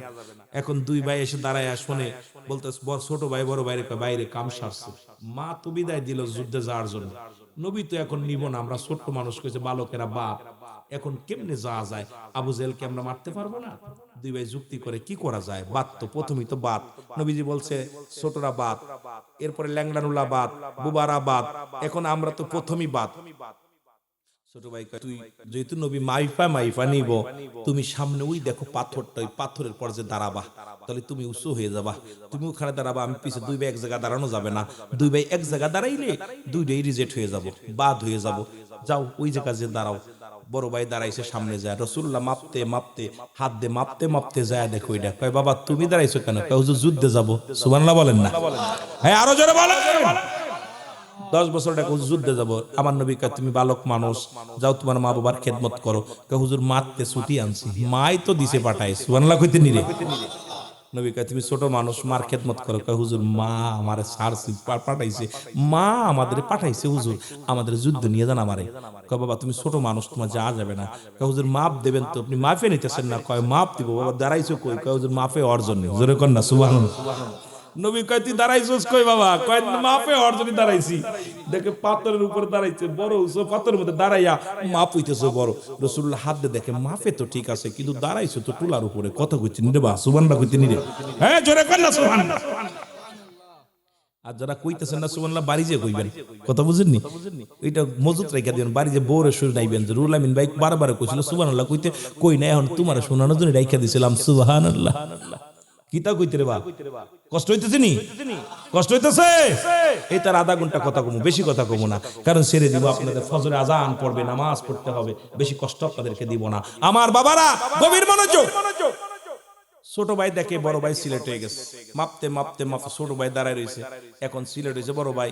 এখন দুই ভাই এসে দাঁড়ায় শুনে বলতে, ছোট ভাই বড় ভাইরে বাইরে কাম সারছে, মা তো বিদায় দিল যুদ্ধে যাওয়ার জন্য, নবী তো এখন নিব না, আমরা ছোট্ট মানুষ কইছে বালকেরা বাপ, এখন কেমনে যাওয়া যায়, আবু জেহেলকে আমরা মারতে পারবো না। দুই ভাই যুক্তি করে কি করা যায়, বাদ তো প্রথমেই তো বাদ, নবীজি বলছে ছোটরা বাদ, এরপরে ল্যাংড়ানুলা বাদ, বুবারা বাদ, এখন আমরা তো প্রথমেই বাদ। ছোট ভাই কয়, তুই যেহেতু নবী মাইফা নিব, তুমি সামনে ওই দেখো পাথরটা, ওই পাথরের পর যে দাঁড়াবা, তাহলে তুমি উঁচু হয়ে যাবা, তুমি ওখানে দাঁড়াবা, আমি পিছিয়ে, দুই ভাই এক জায়গায় দাঁড়ানো যাবে না, দুই ভাই এক জায়গায় দাঁড়াইলে দুইটাই রিজেক্ট হয়ে যাব, বাদ হয়ে যাব, যাও ওই জায়গায় যে দাঁড়াও। বড় ভাই দাঁড়াইছে সামনে যায়, রাসূলুল্লাহ মাপতে মাপতে হাত দিয়ে মাপতে মাপতে যায় দেখো এটা, কয় বাবা তুমি দাঁড়াইছো কেন, কয় হুজুর যুদ্ধে যাব। সুবহানাল্লাহ বলেন না, হ্যাঁ আরো জোরে বলেন। 10 বছর টাকা যুদ্ধে যাব, আমার নবী কয় তুমি বালক মানুষ, যাও তোমার মা বাবার খেদমত করো। কয় হুজুর মারতে ছুটি আনছি, মাই তো দিছে পাঠায়, সুবহানাল্লাহ কইতে নিরে। নবী কয় তুমি ছোট মানুষ, মার খেদমত করো। কয় হুজুর মা আমারে সারছি পাঠাইছে, মা আমাদের পাঠাইছে হুজুর, আমাদের যুদ্ধ নিয়ে যান আমারে। কয় বাবা তুমি ছোট মানুষ, তোমার যাওয়া যাবে না। কয় হুজুর মাপ দেবেন তো, আপনি মাফে নিতেছেন না। কয় মাপ দিব বাবা, দাঁড়াইছো কই? কয় হুজুর মাফে অর্জন নেই, জোরে কর না সুবহানাল্লাহ। নবী কয় তুই দাঁড়াইছিস কই বাবা? কয় মাপে অর্জনই দাঁড়াইছি। দেখে পাথরের উপর দাঁড়াইছে, বড় উঁচু পাথরের মধ্যে দাঁড়াইয়া মাপ হইতেছে বড়। রাসূলুল্লাহ হাত দিয়ে দেখে মাপে তো ঠিক আছে, কিন্তু দাঁড়াইছো তো টুলার উপরে, কথা কইতে নিরে বা সুবহানাল্লাহ কইতে নিরে, হ্যাঁ জোরে কর না সুবহানাল্লাহ। আর যারা কইতেছেন না সুবহানাল্লাহ, বাড়ি যে কইবেন, কথা বুঝেননি, এটা মজুত রাইখা দিবেন, বাড়ি যে বউরে শুনে নাইবেন যে রুহুল আমিন ভাই বারবার কইছিল সুবহানাল্লাহ কইতে, কই না এখন তোমার শোনানোর জন্য রাইখা দিছিলাম সুবহানাল্লাহ। কিতা কইতে রে বা, কষ্ট হইতেছে নি? কষ্ট হইতেছে? এই তার আধা ঘন্টা কথা কমু, বেশি কথা কমু না, কারণ ছেড়ে দিব আপনাদের, ফজরে আজান পড়বে, নামাজ পড়তে হবে, বেশি কষ্ট আপনাদেরকে দিব না। আমার বাবারা গভীর মনোযোগ। ছোট ভাই দেখে বড় ভাই সিলেট হয়ে গেছে, মাপতে মাপতে মাপতে ছোট ভাই দাঁড়ায় রয়েছে, এখন সিলেট হয়েছে বড় ভাই,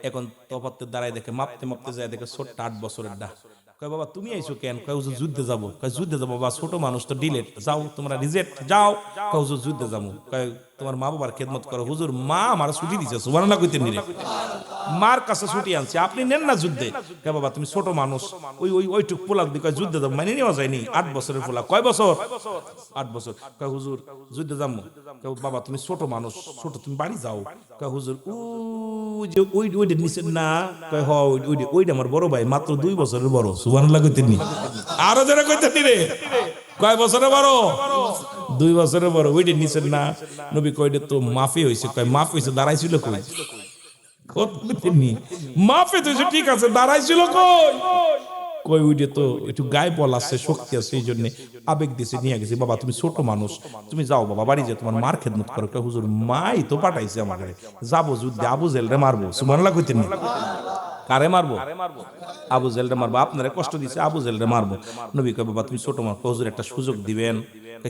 এখন তফাতে দাঁড়ায় দেখে মাপতে মাপতে যায় দেখে ছোট্ট 8 বছরের ডা। কয় বাবা তুমি আইছো কেন? কয় হুজুর যুদ্ধে যাবো। কয় যুদ্ধে যাবো বাবা, ছোট মানুষ তো ডিলেট, যাও তোমরা রিজেক্ট যাও। কয় হুজুর যুদ্ধে যাবো। কয় তোমার মা বাবার খেদমত করো। হুজুর মা আমার ছুটি দিছে, সুবহানাল্লাহ কইতে নিরে, মার কাছে ছুটি আনছে, আপনি নেন না যুদ্ধে। কয় বাবা তুমি ছোট মানুষ, ওইটুক পোলাক দি, কয় যুদ্ধে যাবো, মানে নেওয়া যায়নি, 8 বছরের পোলা। কয় বছর? 8 বছর। কয় হুজুর যুদ্ধে যাবো। কয় বাবা তুমি ছোট মানুষ, ছোট তুমি বাড়ি যাও। কয় হুজুর যে ওইটা নিছেন না? কয় হ ওইটা আমার বড় ভাই, মাত্র 2 বছরের বড়, সুবহানাল্লাহ কইতে নি, আরো যারা কইতে নি রে, কয় বছরের বড়? 2 বছরের বড়, ওইটা নিছেন না? নবী কইতে তো মাফি হইছে। কয় মাফ হইছে, দাঁড়াইছিল কই? কইতে নি মাফি তো ঠিক আছে, দাঁড়াইছিল কই? কই ওইটা তো একটু গায়ে বল আছে, শক্তি আছে, এই জন্য আবেগ দিছে নিয়ে গেছে। বাবা তুমি ছোট মানুষ, তুমি যাও বাবা বাড়ি যে তোমার মার খেদমত করো। কয় হুজুর মাই তো পাঠাইছে আমাকে, যাবো যুদ্ধে, আবু জেলরে মারবো, সুবহানাল্লাহ কইতে নি, কারে মারবো? আবু জেলরে মারবো, আপনারে কষ্ট দিছে, আবু জেলরে মারবো। নবী কয় বাবা তুমি ছোট মানুষ, হুজুর একটা সুযোগ দিবেন।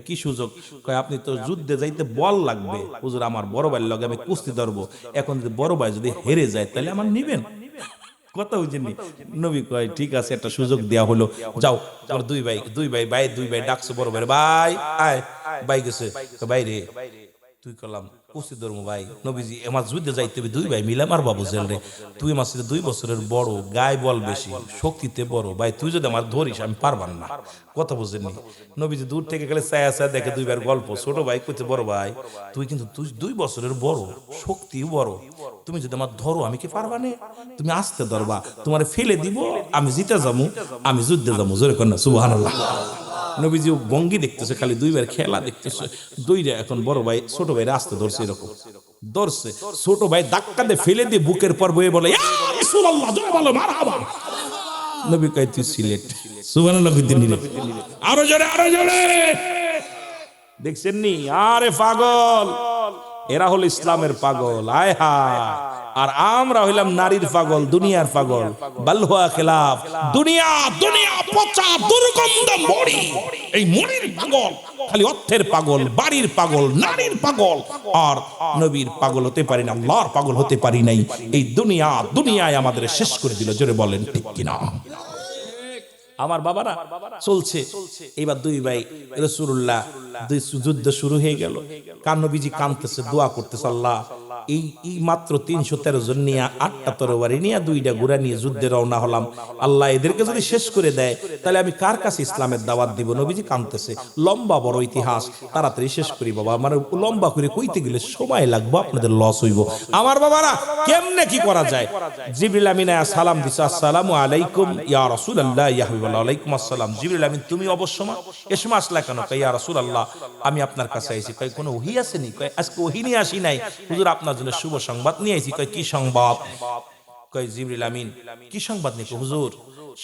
কি সুযোগ? কয় আপনি তো যুদ্ধে যাইতে বল লাগবে, হুজুর আমার বড় ভাইয়ের লগে আমি কুস্তি ধরবো, এখন যদি বড় ভাই যদি হেরে যায় তাহলে আমার নিবেন, কথা বুঝেননি? নবী কয় ঠিক আছে, একটা সুযোগ দেয়া হলো, যাও। দুই ভাই ডাকছে বড় ভাই, ভাই আয়, ভাই গেছে, ভাই রে তুই করলাম কুস্তি ধর্ম ভাই, নবীজি আমার যুদ্ধে যাইতে হবে, 2 ভাই মিলে আমার বাবু জেল রে, তুই আমার সাথে 2 বছরের বড়, গায়ে বল বেশি, শক্তিতে বড়, ভাই তুই যদি আমার ধরিস আমি পারবান না, কথা বুঝেননি? নবীজি দূর থেকে গেলে ছায়া ছায়া দেখে 2 ভাইয়ের গল্প, ছোট ভাই কইতে বড় ভাই তুই কিন্তু 2 বছরের বড়, শক্তি বড়, তুমি যদি আমার ধরো আমি কি পারবা না? তুমি আসতে ধরবা, তোমার ফেলে দিব, আমি জিতে যাবো, আমি যুদ্ধে যাবো, জোরে কর না সুবহানাল্লাহ। নবীজি ভঙ্গি দেখতেছে, খালি 2 ভাইয়ের খেলা দেখতেছে, 2টা এখন বড় ভাই ছোট ভাই রাস্তা ধরছে, এরকম ধরছে, ছোট ভাই ধাক্কা দিয়ে ফেলে দিয়ে বুকের পর বয়ে বলে ইয়া রাসূলুল্লাহ, জয় বলো মারহাবা। নবী কয় তুই সিলেট, সুবহানাল্লাহ কইতে নিলে, আরো জোরে আরো জোরে, দেখছেন নি? আরে পাগল, এরা হলো ইসলামের পাগল, আয় হায়, আর আমরা হইলাম নারীর পাগল, দুনিয়ার পাগল, বালহুয়া খেলাফ, দুনিয়া দুনিয়া পচা দুর্গন্ধ মরি, এই মরির পাগল, খালি অর্থের পাগল, বাড়ির পাগল, নারীর পাগল, আর নবীর পাগল হতে পারি না, আল্লাহর পাগল হতে পারি নাই। এই দুনিয়ায় আমাদের শেষ করে দিল, জোরে বলেন ঠিক কিনা? আমার বাবারা চলছে, এবার 2 ভাই রাসূলুল্লাহ, যুদ্ধ শুরু হয়ে গেল, কান নবীজি কাঁদতেছে, দোয়া করতেছে, আল্লাহ এই মাত্র 313 জন নিয়ে 8টা তরবারি নিয়ে 2টা ঘোড়া নিয়ে যুদ্ধে রওনা হলাম। আল্লাহ এদেরকে যদি শেষ করে দেয় তাহলে আমি কার কাছে ইসলামের দাওয়াত দিব? নবীজি কাঁদতেছে, লম্বা বড় ইতিহাস, তাড়াতাড়ি শেষ করি বাবা, আমার লম্বা করে কইতে গেলে সময় লাগবে, আপনাদের লস হইব। আমার বাবারা কেমনে কি করা যায়? জিবরিল আমিন আয়া সালাম দিছে, আসসালামু আলাইকুম ইয়া রাসূলুল্লাহ ইয়া হাবিবাল্লাহ। ওয়ালাইকুম আসসালাম। জিবরিল আমিন তুমি অবশ্যমা এসমা আসলা কেন? কই ইয়া রাসূলুল্লাহ আমি আপনার কাছে আইছি। কই কোনো ওহী আসেনি? কই আজকে ওহী নিয়ে আসি নাই হুজুর, আপনার জন্য শুভ সংবাদ নিয়ে আইছি। কই কি সংবাদ? কই জিবরিল আমিন কি সংবাদ নিয়ে? হুজুর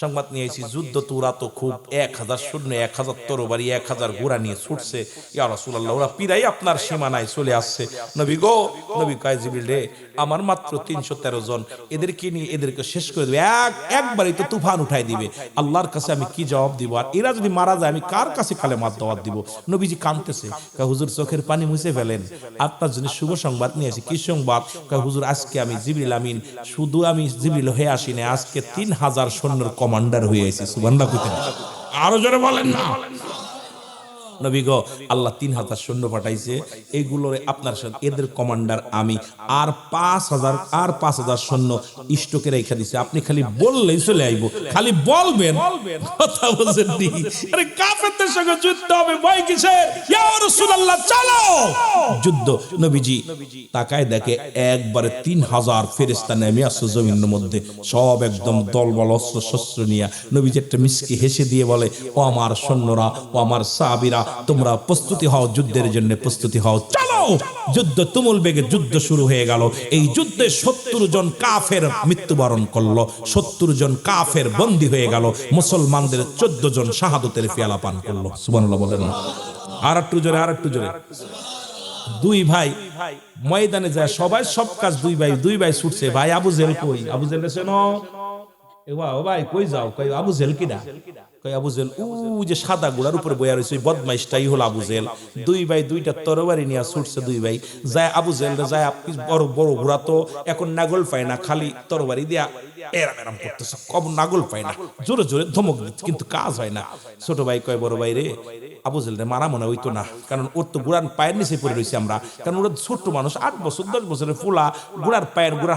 সংবাদ নিয়ে আইছি, যুদ্ধ তোরা তো খুব 1000 সৈন্য, 1000 তরবারি, 1000 ঘোড়া নিয়ে ছুটছে ইয়া রাসূলুল্লাহ, ওরা পিরাই আপনার সীমানায় চলে আসছে। নবী গো, নবী কয় জিবরিল রে, আমার মাত্র 313 জন, এদেরকে নিয়ে এদেরকে শেষ করে দেবে, একবারই তো তুফান উঠাই দিবে। আল্লাহর কাছে আমি কি জবাব দিব? আর এরা যদি মারা যায় আমি কার কাছে কালেমার দাওয়াত দিব? নবীজি কাঁদতেছে, কয় হুজুর চোখের পানি মুছে ফেলেন, আপনার জন্য শুভ সংবাদ নিয়ে আসি। কি সংবাদ? কয় হুজুর আজকে আমি জিবরিল আমিন, শুধু আমি জিবরিল হয়ে আসি না, আজকে 3000 সৈন্যের কমান্ডার হয়ে আইছি। সুবহানাল্লাহ কইতেন, আরো জোরে বলেন না। নবী গো, আল্লাহ 3000 সৈন্য পাঠাইছে, এইগুলো আপনার সাথে এদের কমান্ডার আমি, আর 5000 সৈন্য স্টকে রেখে দিছে, আপনি খালি বললেই চলে আইবো, খালি বলবেন। কথা বলছেন নি? আরে কাফেরদের সঙ্গে যুদ্ধ হবে, ভয় কিসের? ইয়া রাসূলুল্লাহ চলো যুদ্ধ। নবীজি তাকায় দেখে একবারে 3000 ফেরেশতা নেমে আসছে জমিনের মধ্যে, সব একদম দলবল অস্ত্র শস্ত্র নিয়ে। নবীজি একটা মিষ্টি হেসে দিয়ে বলে, ও আমার সৈন্যরা, ও আমার সাহাবীরা, তোমরা প্রস্তুতি হও, যুদ্ধের জন্য প্রস্তুতি হও, চলো। যুদ্ধ তুমুল বেগে যুদ্ধ শুরু হয়ে গেল। এই যুদ্ধে 70 জন কাফের মৃত্যুবরণ করলো, 70 জন কাফের বন্দী হয়ে গেল, মুসলমানদের 14 জন শাহাদাতের পেয়ালা পান করলো। সুবহানাল্লাহ বলেন না? আর একটু জোরে, আর একটু জোরে। দুই ভাই ময়দানে যায়, সবাই সব কাজ, দুই ভাই ছুটছে। ভাই আবু জেল কই? আবু জেল শোনো, ও ভাই কই যাও? কই আবু জেল কিডা? কই আবু জেল ও যে সাদা ঘোড়ার উপরে বইয়া রইছে, ওই বদমাইশটাই হলো আবু জেল। দুই ভাই 2টা তরবারি নিয়ে ছুটছে, দুই ভাই যায় আবু জেল যায়, বড় বড় ঘোড়া তো এখন নাগল পায় না, খালি তরবারি দিয়া এরাম করতেছে, কব নাগল পায় না, জোরে জোরে ধমক দিচ্ছে, কিন্তু কাজ হয় না। ছোট ভাই কয় বড় ভাই রে, আবু জেল রে মারা মনে হইতো না, কারণ ওর তো গুড়ার পায়ের নিচে পড়ে রয়েছে আমরা, কারণ ওরা ছোট্ট মানুষ, 8 বছর 10 বছরের ফুলা, গুড়ার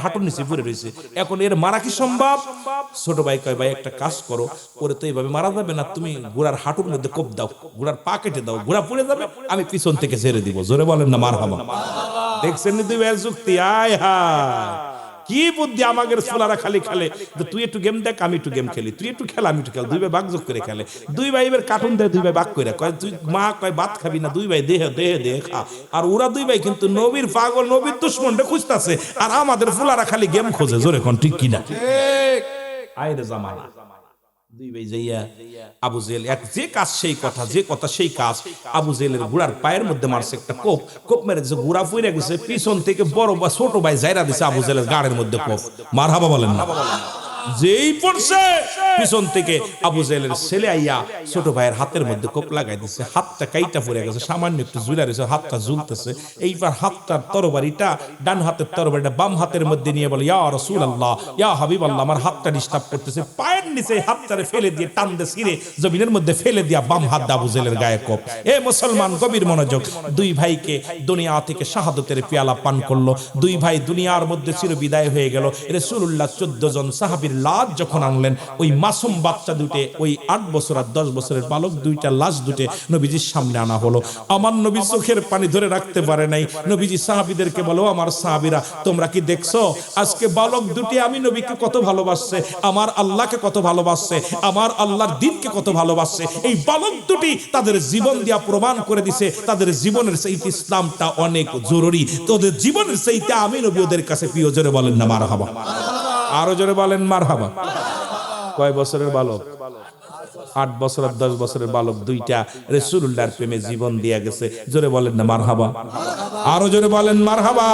হাঁটুর নিচে পড়ে রয়েছে, এখন এর মারা কি সম্ভব? ছোট ভাই কয় ভাই একটা কাজ করো, ওরে তো এইভাবে মারা যাবে না, তুমি গুড়ার হাঁটুর মধ্যে কোপ দাও, গুড়ার পা কেটে দাও, গুড়া পড়ে যাবে, আমি পিছন থেকে ছেড়ে দিব। জোরে বলেন না মারহাবা? দেখছেন নি দুই ভাইয়ের যুক্তি? আয় হায় কি বুদ্ধি আমাদের ছোলারা খালি খেলে, তুই একটু গেম দেখ, আমি একটু গেম খেলি, তুই একটু খেলা, আমি একটু খেল, দুই ভাই বাগযোগ করে খেলে। দুই ভাই এবার কার্টুন দেয়, দুই ভাই বাগ করে কয়, তুই মা কয় ভাত খাবি না, দুই ভাই দেহে খা। আর ওরা দুই ভাই কিন্তু নবীর পাগল, নবীর দুশমনটা খুঁজতেছে, আর আমাদের ফুলারা খালি গেম খোঁজে। জোরে কোন ঠিক কিনা? আইরে জামানা। দুই ভাই যাইয়া আবু জেল এক যে কাজ সেই কথা, যে কথা সেই কাজ, আবু জেলের গুড়ার পায়ের মধ্যে মারছে একটা কোপ মেরে দিছে, গুড়া ফুইরা গেছে, পিছন থেকে বড় বা ছোট ভাই জাইরা দিছে আবু জেলের গাড়ের মধ্যে কোপ। মারহাবা বলেন না? যেই পড়ছে পিছন থেকে আবু জেলের ছেলে আইয়া ছোট ভাইয়ের হাতের মধ্যে কোপ লাগাই দিছে, হাতটা কাইটা পড়ে গেছে, সামান্য একটু ঝুলা রয়েছে, হাতটা ঝুলতেছে। এইবার হাতটার তরবারিটা, ডান হাতের তরবারিটা বাম হাতের মধ্যে নিয়ে বলে, ইয়া রাসূলুল্লাহ, ইয়া হাবিবাল্লাহ, আমার হাতটা ডিস্টার্ব করতেছে। পায়ের নিচে হাতটারে ফেলে দিয়ে টান দিয়ে ছিঁড়ে জমিনের মধ্যে ফেলে দিয়া বাম হাত দিয়ে আবু জেলের গায়ে কোপ। এ মুসলমান গভীর মনোযোগ, দুই ভাইকে দুনিয়া থেকে শাহাদাতের পেয়ালা পান করলো, দুই ভাই দুনিয়ার মধ্যে চির বিদায় হয়ে গেল। রাসূলুল্লাহ 14 জন সাহাবীর লাশ যখন আনলেন, ওই মাসুম বাচ্চা দুটে, ওই 8 বছর আর 10 বছরের বালক দুইটা লাশ দুটে নবীজির সামনে আনা হলো। আমার নবী চোখের পানি ধরে রাখতে পারে নাই। নবীজি সাহাবীদেরকে বলো, আমার সাহাবীরা তোমরা কি দেখছো আজকে বালক দুটি আমি নবীকে কত ভালোবাসছে, আমার আল্লাহকে কত ভালোবাসছে, আমার আল্লাহর দ্বীনকে কত ভালোবাসছে। এই বালক দুটি তাদের জীবন দিয়া প্রমাণ করে দিছে তাদের জীবনের চাইতে ইসলামটা অনেক জরুরি, তোদের জীবনের চাইতে আমি নবী ওদের কাছে প্রিয়। জোরে বলেন না মারহাবা? আরো জোরে বলেন মারহাবা? কয় বছরের বালক? 8 বছর আর 10 বছরের বালক দুইটা রাসূলুল্লাহর প্রেমে জীবন দিয়ে গেছে। জোরে বলেন না মারহাবা? আরো জোরে বলেন মারহাবা?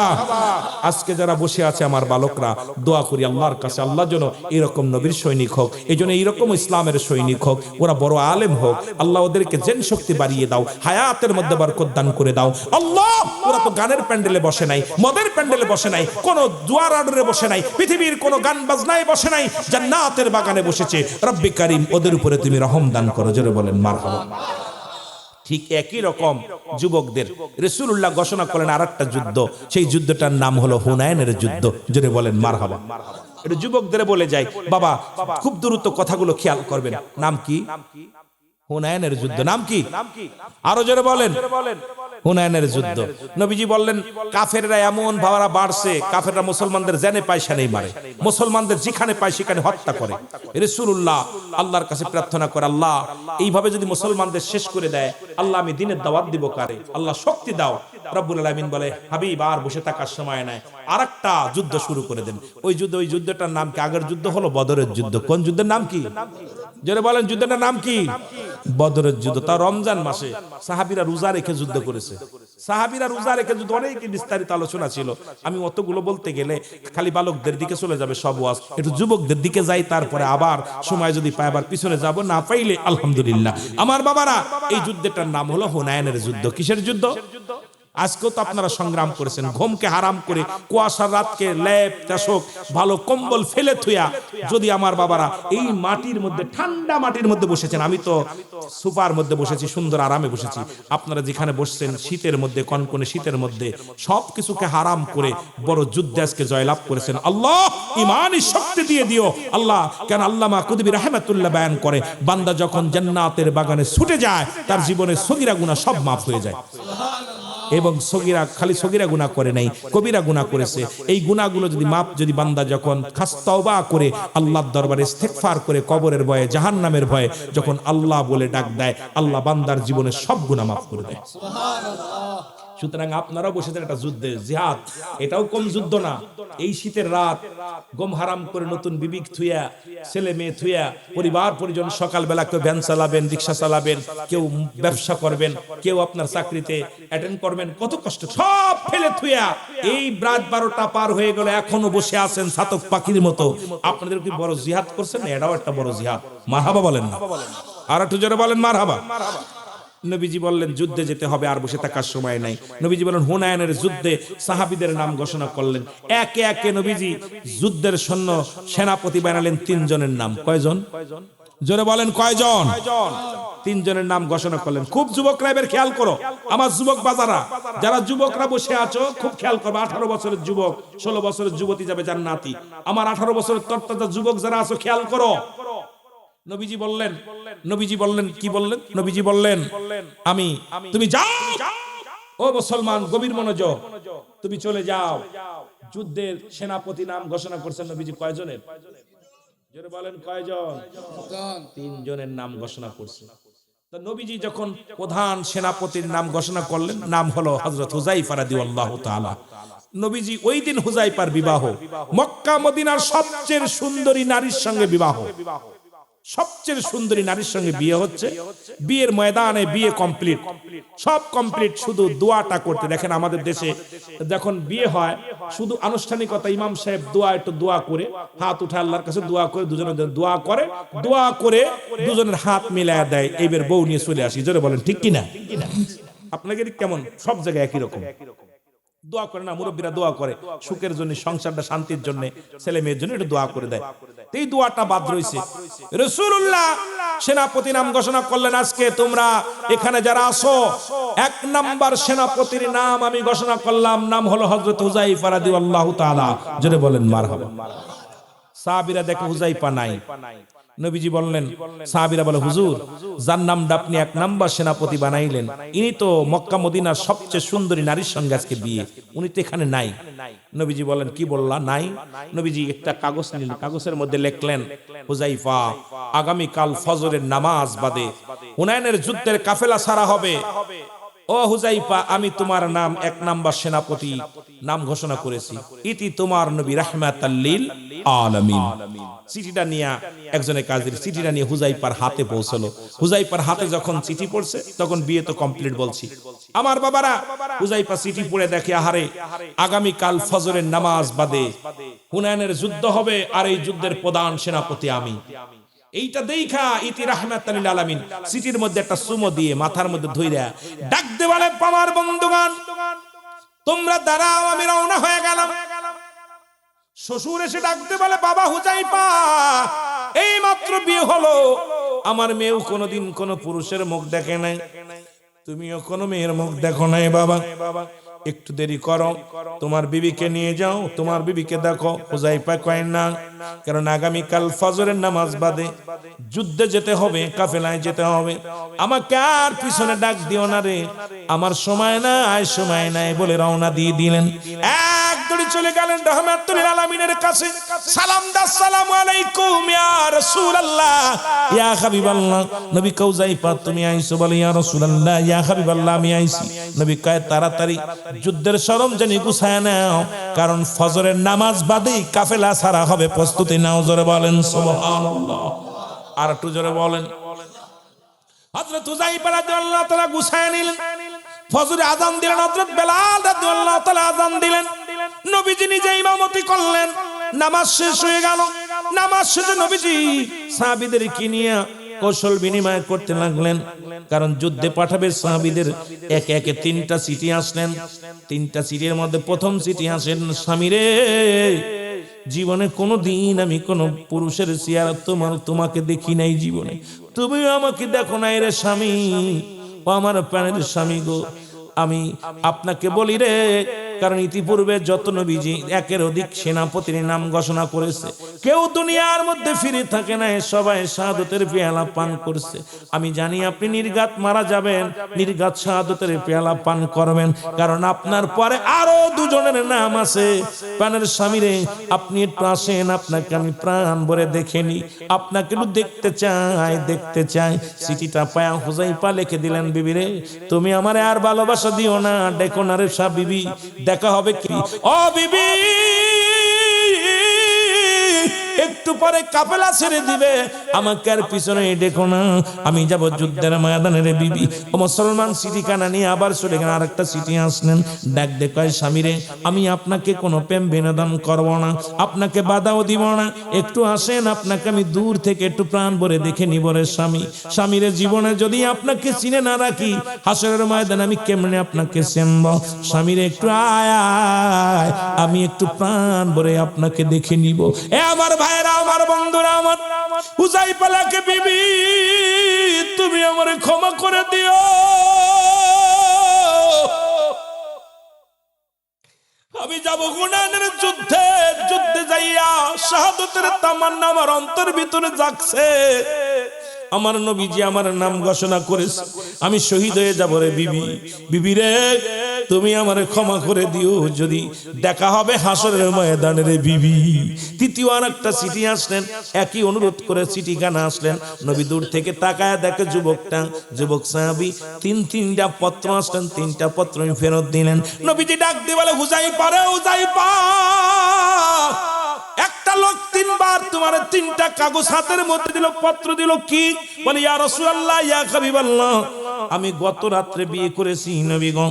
আজকে যারা বসে আছে আমার বালকরা, দোয়া করি আল্লাহর কাছে, আল্লাহ যেন এরকম নবীর সৈনিক হোক, এই জন্য এইরকম ইসলামের সৈনিক হোক, ওরা বড় আলেম হোক। আল্লাহ ওদেরকে জেন শক্তি বাড়িয়ে দাও, হায়াতের মধ্যে বরকত দান করে দাও। আল্লাহ ওরা তো গানের প্যান্ডেলে বসে নাই, মদের প্যান্ডেলে বসে নাই, কোন জুয়ার আডরে বসে নাই, পৃথিবীর কোন গান বাজনায় বসে নাই, জান্নাতের বাগানে বসেছে। রব্বি কারীম ওদের উপরে তুমি রহম দান করো। জোরে বলেন মারহাবা? ঠিক একই রকম যুবকদের রাসূলুল্লাহ ঘোষণা করেন আরেকটা যুদ্ধ, সেই যুদ্ধটার নাম হলো হুনাইনের যুদ্ধ। জোরে বলেন মারহাবা। এটা যুবকদের বলে যাই, বাবা খুব দ্রুত কথাগুলো খেয়াল করবেন। নাম কি? হুনাইনের যুদ্ধ। নাম কি? আরো জোরে বলেন। হুনাইনের যুদ্ধ। নবীজি বললেন কাফেররা এমন ভাড়া বাড়ছে, কাফেররা মুসলমানদের জেনে পায় সেনেই মারে, মুসলমানদের যেখানে পায় সেখানে হত্যা করে। রাসূলুল্লাহ আল্লাহর কাছে প্রার্থনা করে, আল্লাহ এইভাবে যদি মুসলমানদের শেষ করে দেয়, আল্লাহ আমি দিনের দাওয়াত দিব কারে? আল্লাহ শক্তি দাও। রব্বুল আলামিন বলে, হাবিব আর বসে থাকার সময় নাই, আরেকটা যুদ্ধ শুরু করে দেন। ওই যুদ্ধটার নাম কি? আগের যুদ্ধ হলো বদরের যুদ্ধ। কোন যুদ্ধের নাম কি? যারা বলেন যুদ্ধটার নাম কি? বদরের যুদ্ধ। তা রমজান মাসে সাহাবীরা রোজা রেখে যুদ্ধ করেছে। সাহাবীরা রোজা রেখে যুদ্ধ, অনেক বিস্তারিত আলোচনা ছিল। আমি অতগুলো বলতে গেলে খালি বালকদের দিকে চলে যাবে সব ওয়াজ, একটু যুবকদের দিকে যাই, তারপরে আবার সময় যদি পাই আবার পিছনে যাব, না পাইলে আলহামদুলিল্লাহ। আমার বাবারা, এই যুদ্ধটার নাম হলো হুনাইনের যুদ্ধ। কিসের যুদ্ধ? আজকেও তো আপনারা সংগ্রাম করেছেন, ঘুমকে হারাম করে, কুয়াশার রাতকে লেপ চাষক ভালো কম্বল ফেলে থুয়া যদি আমার বাবারা এই মাটির মধ্যে, ঠান্ডা মাটির মধ্যে বসেছেন, আমি তো সুপার মধ্যে বসেছি, সুন্দর আরামে বসেছি, আপনারা যেখানে বসছেন শীতের মধ্যে, কনকনে শীতের মধ্যে, সব কিছুকে হারাম করে বড় যুদ্ধে আজকে জয়লাভ করেছেন। আল্লাহ ইমানি শক্তি দিয়ে দিও আল্লাহ। কেন আল্লামা কুতুবী রাহমাতুল্লাহ বয়ান করে, বান্দা যখন জান্নাতের বাগানে ছুটে যায়, তার জীবনে সগীরা গুনাহ সব মাফ হয়ে যায়। এবং সগীরা, খালি সগীরা গুনাহ করে নাই, কবিরা গুনাহ করেছে। এই গুনাহগুলো যদি মাপ, যদি বান্দা যখন খাস তওবা করে আল্লাহর দরবারে ইস্তেগফার করে, কবরের ভয়ে, জাহান্নামের ভয়ে যখন আল্লাহ বলে ডাক দেয়, আল্লাহ বান্দার জীবনের সব গুনাহ মাফ করে দেয়। সুবহানাল্লাহ। সুতরাং আপনারা বসেছেন একটা যুদ্ধে, জিহাদ, এটাও কম যুদ্ধ না। এই শীতের রাত গম হারাম করে, নতুন বিবিক থুইয়া, ছেলে মেয়ে থুইয়া, পরিবার পরিজন, সকালবেলা কেউ ভ্যান চালাবেন, রিক্সা চালাবেন, কেউ ব্যবসা করবেন, কেউ আপনার চাকরিতে অ্যাটেন্ড করবেন, কত কষ্ট সব ফেলে থুইয়া এই রাত 12টা পার হয়ে গেল, এখনো বসে আছেন ছাতক পাখির মতো। আপনাদের কি বড় জিহাদ করছেন না? এটাও একটা বড় জিহাদ। মারহাবা বলেন না? আর একটু জোরে বলেন মারহাবা। নবীজি বললেন যুদ্ধে যেতে হবে, আর বসে থাকার সময় নাই। নবীজি বলেন হুনাইনের যুদ্ধে সাহাবীদের নাম ঘোষণা করলেন। একে একে নবীজি যুদ্ধের সৈন্য সেনাপতি বানালেন 3 জনের নাম। কয়জন? জোরে বলেন কয়জন? 3 জনের নাম ঘোষণা করলেন। খুব যুবকরা এবার খেয়াল করো, আমার যুবক বাজারা, যারা যুবকরা বসে আছো খুব খেয়াল করবে। 18 বছরের যুবক, 16 বছরের যুবতী যাবে জান্নাতি। আমার 18 বছরের তরতাজা যুবক যারা আছো খেয়াল করো। নবীজি বললেন কি বললেন? নবীজি বললেন আমি, তুমি যাও, ও মুসলমান গভীর মনোযোগ, তুমি চলে যাও। যুদ্ধের সেনাপতি নাম ঘোষণা করছেন নবীজি কয়জনের? জোরে বলেন কয়জন? 3 জনের নাম ঘোষণা করছে। তো নবীজি যখন প্রধান সেনাপতির নাম ঘোষণা করলেন, নাম হলো হযরত হুযায়ফা রাদিয়াল্লাহু তাআলা। নবীজি ওই দিন হুযায়ফার বিবাহ, মক্কা মদিনার সবচেয়ে সুন্দরী নারীর সঙ্গে বিবাহ, সবচেয়ে সুন্দরী নারীর সঙ্গে বিয়ে হচ্ছে। বিয়ের ময়দানে বিয়ে কমপ্লিট, সব কমপ্লিট, শুধু দোয়াটা করতে। দেখেন আমাদের দেশে যখন বিয়ে হয় শুধু আনুষ্ঠানিকতা, ইমাম সাহেব একটু দোয়া করে, হাত উঠে আল্লাহর কাছে দোয়া করে, দুজনের দোয়া করে দুজনের হাত মিলায়া দেয়, এইবার বউ নিয়ে চলে আসি। জোরে বলেন ঠিক কিনা? আপনাদের কেমন? সব জায়গায় একই রকম দোয়া করে না? মুরব্বীরা দোয়া করে সুখের জন্য, সংসারটা শান্তির জন্য, ছেলে মেয়ের জন্য একটু দোয়া করে দেয়। এই দোয়াটা বাদ রয়েছে। রাসূলুল্লাহ সেনাপতি নাম ঘোষণা করলেন, আজকে তোমরা এখানে যারা আছো, 1 নাম্বার সেনাপতির নাম আমি ঘোষণা করলাম, নাম হলো হযরত হুযায়ফা রাদিয়াল্লাহু তাআলা। জোরে বলেন মারহাবা। সাহাবীরা দেখে হুযায়ফা নাই। নবীজি বললেন, সাহাবীরা বলে হুজুর, যার নামটা আপনি 1 নাম্বার সেনাপতি বানাইলেন, ইনি তো মক্কা মদিনার সবচেয়ে সুন্দরী নারীর সঙ্গে আজকে বিয়ে, উনি তো এখানে নাই। নবীজি বলেন কি বললা নাই? নবীজি একটা কাগজ নিলেন, কাগজের মধ্যে লিখলেন, হুযায়ফা, আগামী কাল ফজরের নামাজ বাদে হুনাইনের যুদ্ধের কাফেলা ছাড়া হবে। ও হুযায়ফা, আমি তোমার নাম 1 নাম্বার সেনাপতি নাম ঘোষণা করেছি। ইতি তোমার নবী রাহমাতাল লিল আলামিন। চিঠিটা নিয়ে একজনের কাজের চিঠিটা নিয়ে হুযায়ফার হাতে পৌঁছলো। হুযায়ফার হাতে যখন চিঠি পড়ছে তখন বিয়ে তো কমপ্লিট বলছি। আমার বাবারা, হুযায়ফা চিঠি পড়ে দেখে, আহারে, আগামী কাল ফজরের নামাজ বাদে হুনাইনের যুদ্ধ হবে, আর এই যুদ্ধের প্রধান সেনাপতি আমি। এইটা দেখা ইতি রাহমাতাল লিল আলামিন চিঠির মধ্যে একটা চুমো দিয়ে মাথার মধ্যে ধইরা ডাক দে বলে, আমার বন্ধুগণ তোমরা দাঁড়াও, আমি রওনা হয়ে গেলাম। শ্বশুর এসে ডাকতে বলে, বাবা হুযায়ফা, এই মাত্র বিয়ে হলো, আমার মেয়েও কোনোদিন কোনো পুরুষের মুখ দেখে নাই, তুমিও কোনো মেয়ের মুখ দেখো নাই বাবা, একটু দেরি করো, তোমার বিবিকে নিয়ে যাও, তোমার বিবিকে দেখো। হুযায়ফা কয় না, কারণ আগামীকাল ফজরের নামাজ বাদে যুদ্ধে যেতে হবে, কাফেলায় যেতে হবে, আমাকে আর পিছনে ডাক দিও না রে, আমার সময় নাই বলে রওনা দিয়ে দিলেন। এক দৌড়ে চলে গেলেন রাহমাতুল আলামিনের কাছে, সালাম দা, আসসালামু আলাইকুম ইয়া রাসূলুল্লাহ, ইয়া হাবিবাল্লাহ। নবী কও হুযায়ফা তুমি আইছো? বলে ইয়া রাসূলুল্লাহ, ইয়া হাবিবাল্লাহ আমি আইছি। নবী কয় তাড়াতাড়ি যুদ্ধের সরঞ্জাম গুছায় নাও, কারণ ফজরের নামাজ বাদেই কাফেলা ছাড়া হবে, প্রস্তুতি নাও। জোরে বলেন সুবহানাল্লাহ, আর একটু জোরে বলেন। হযরত হুযায়ফা রাদিয়াল্লাহু তাআলা গুছায় নিলেন, ফজরে আযান দিলেন, হযরত বেলাল রাদিয়াল্লাহু তাআলা আযান দিলেন, নবীজি নিজে ইমামতি করলেন। নামাজ শেষ হয়ে গেল, নামাজ শেষে নবীজি সাহাবীদের কি নিয়ে কৌশল বিনিময় করতে লাগলেন, কারণ যুদ্ধে পাঠাবে সাহাবীদের। একে একে 3টা চিঠি আসলেন, 3টা চিঠির মধ্যে প্রথম চিঠি আসেন, স্বামী রে, জীবনে কোনোদিন আমি কোন পুরুষের চেহারা তোমাকে দেখি নাই জীবনে, তুমিও আমাকে দেখো নাই রে স্বামী, ও আমার প্রাণের স্বামী গো, আমি আপনাকে বলি রে, কারণ ইতিপূর্বে যত নবীজি একের অধিক সেনাপতির নাম ঘোষণা করেছে, কেউ দুনিয়ার মধ্যে ফিরে থাকে না, সবাই শাহাদতের পেয়ালা পান করছে। আমি জানি আপনি নির্ঘাত মারা যাবেন, নির্ঘাত শাহাদতের পেয়ালা পান করবেন, কারণ আপনার পরে আরো 2 জনের নাম আছে। প্রাণের স্বামীরে, আপনি একটু আসেন, আপনাকে আমি প্রাণ ভরে দেখেনি, আপনাকে একটু দেখতে চাই। চিঠিটা পায়া হুযায়ফা লিখে দিলেন, বিবি রে, তুমি আমারে আর ভালোবাসা দিও না, দেখো না রে সব বিবি, দেখা হবে কি? ও বিবি, একটু পরে কাফেলা ছেড়ে দিবে, আমাকে আর পিছনে দেখো না, আমি যাব যুদ্ধের ময়দানে রে বিবি। ও মুসলমান চিঠিখানা নিয়ে আবার চলে গেলেন। আরেকটা চিঠি আসলেন, ডাক দেখায়, স্বামী রে, আমি আপনাকে কোনো প্রেম বিনোদন করব না, আপনাকে বাধাও দিব না, একটু আসেন, আপনাকে আমি দূর থেকে একটু প্রাণ ভরে দেখে নিব রে স্বামী। স্বামীর জীবনে যদি আপনাকে চিনে না রাখি, হাসরের ময়দানে আমি কেমনে আপনাকে চিনব? স্বামীর একটু আয়, আমি একটু প্রাণ ভরে আপনাকে দেখে নিব। এ আমার ভাইরা, আমার বন্ধুরা, আমার হুযায়ফা কে, বিবি তুমি আমারে ক্ষমা করে দিও, আমি যাব গুনাহের যুদ্ধে যাইয়া শাহাদতের তামান্না আমার অন্তর ভিতরে জাগছে, আমার নবীজি আমার নাম ঘোষণা করেছে, আমি শহীদ হয়ে যাব রে বিবি। বিবি রে, তুমি আমারে ক্ষমা করে দিও, যদি দেখা হবে হাসরের ময়দানে রে বিবি। তৃতীয় আরেকটা চিঠি আসলেন, একই অনুরোধ করে চিঠিখানা আসলেন। নবী দূর থেকে তাকায় দেখে যুবক সাহাবী, 3টা পত্র আসলেন, 3টা পত্র ফেরত দিলেন। নবীজি ডাক দিয়ে বলে, হুযায়ফা রে, হুযায়ফা, একটা লোক 3বার তোমার 3টা কাগজ হাতের মধ্যে দিল, পত্র দিল, কি? বলে ইয়া রাসূলুল্লাহ, ইয়া হাবিবাল্লাহ, আমি গত রাত্রে বিয়ে করেছি নবী গো,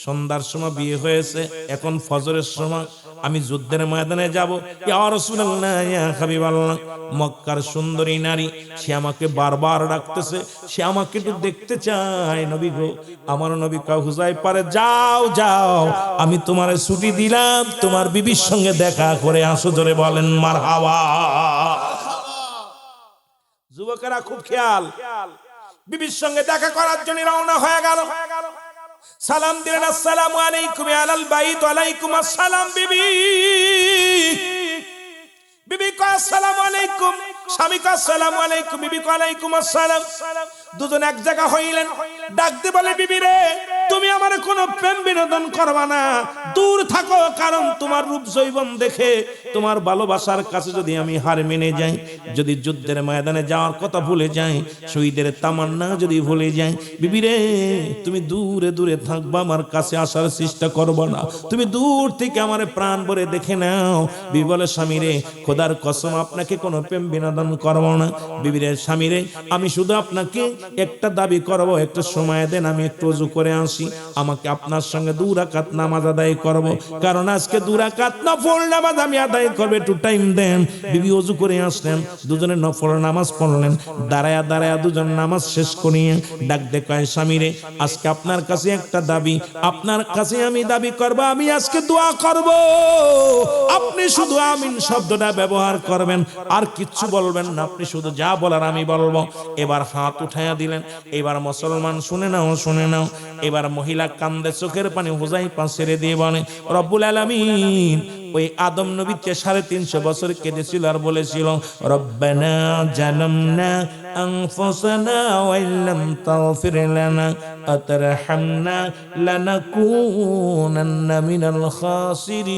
সন্ধ্যার সময় বিয়ে হয়েছে, এখন ফজরের সময় আমি যুদ্ধের ময়দানে যাব। ইয়া রাসূলুল্লাহ, ইয়া হাবিবাল্লাহ, মক্কার সুন্দরী নারী, সে আমাকে বারবার ডাকতেছে, সে আমাকে একটু দেখতে চায় নবী গো। আমার নবী কয়, হুযায়ফা রে, যাও, আমি তোমারে ছুটি দিলাম, তোমার বিবির সঙ্গে দেখা করে আসো। জোরে বলেন মারহাবা। যুবকেরা খুব খেয়াল, বিবির সঙ্গে দেখা করার জন্য রওনা হয়ে গেল। সালাম দিলেন, আসসালামু আলাইকুম আলাল বাইত। ওয়ালাইকুম আসসালাম। বিবি কয় আসসালামু আলাইকুম, স্বামী কয় আসসালামু আলাইকুম, বিবি কয় আলাইকুম আসসালাম। দুজন এক জায়গা হইলেন, ডাক দিয়ে বলে, বিবি রে, তুমি আমার কোনো প্রেম বিনোদন করবা না, দূর থাকো, কারণ তোমার রূপ যৌবন দেখে তোমার ভালোবাসার কাছে যদি আমি হার মেনে যাই, যদি যুদ্ধের ময়দানে যাওয়ার কথা ভুলে যাই, শহীদের তামান্না যদি ভুলে যাই, বিবি রে, তুমি দূরে দূরে থাকবা, আমার কাছে আসার চেষ্টা করবা না, তুমি দূর থেকে আমার প্রাণ ভরে দেখে নাও। বিবি বলে, স্বামী রে, খোদার কসম আপনাকে কোনো প্রেম বিনোদন করবো না। বিবি রে, স্বামী রে, আমি শুধু আপনাকে একটা দাবি করবো, একটু সময় দেন, আমি একটু ওযু করে আসি। আসি, আমাকে আপনার সঙ্গে 2 রাকাত নামাজ আদায় করব, কারণ আজকে 2 রাকাত নফল নামাজ আমি আদায় করব, একটু টাইম দেন। বিবি ওযু করে আসলেন, দুজনে নফল নামাজ পড়লেন, দাঁড়ায়া দাঁড়ায়া দুজন নামাজ শেষ করিয়ে ডাক দে কয়, স্বামীরে আজকে আপনার কাছে একটা দাবি, আপনার কাছে আমি দাবি করব, আমি আজকে দোয়া করব, আপনি শুধু আমিন শব্দটা ব্যবহার করবেন, আর কিচ্ছু বলবেন না, আপনি শুধু যা বলার আমি বলবো। এবার হাত উঠাইয়া দিলেন। এবার মুসলমান শুনে নাও, শুনে নাও। এবার মহিলা কান্দে, চোখের পানি হুজাইফা ছেড়ে দিয়ে বলে, রব্বুল আলামিন ওই আদম নবী 350 বছর কেঁদেছিল আর বলেছিল, রব্বানা জালামনা আনফুসানা ওয়া ইল্লাম তাগফির লানা ওয়া তারহামনা লানাকুনান্না মিনাল খাসিরিন।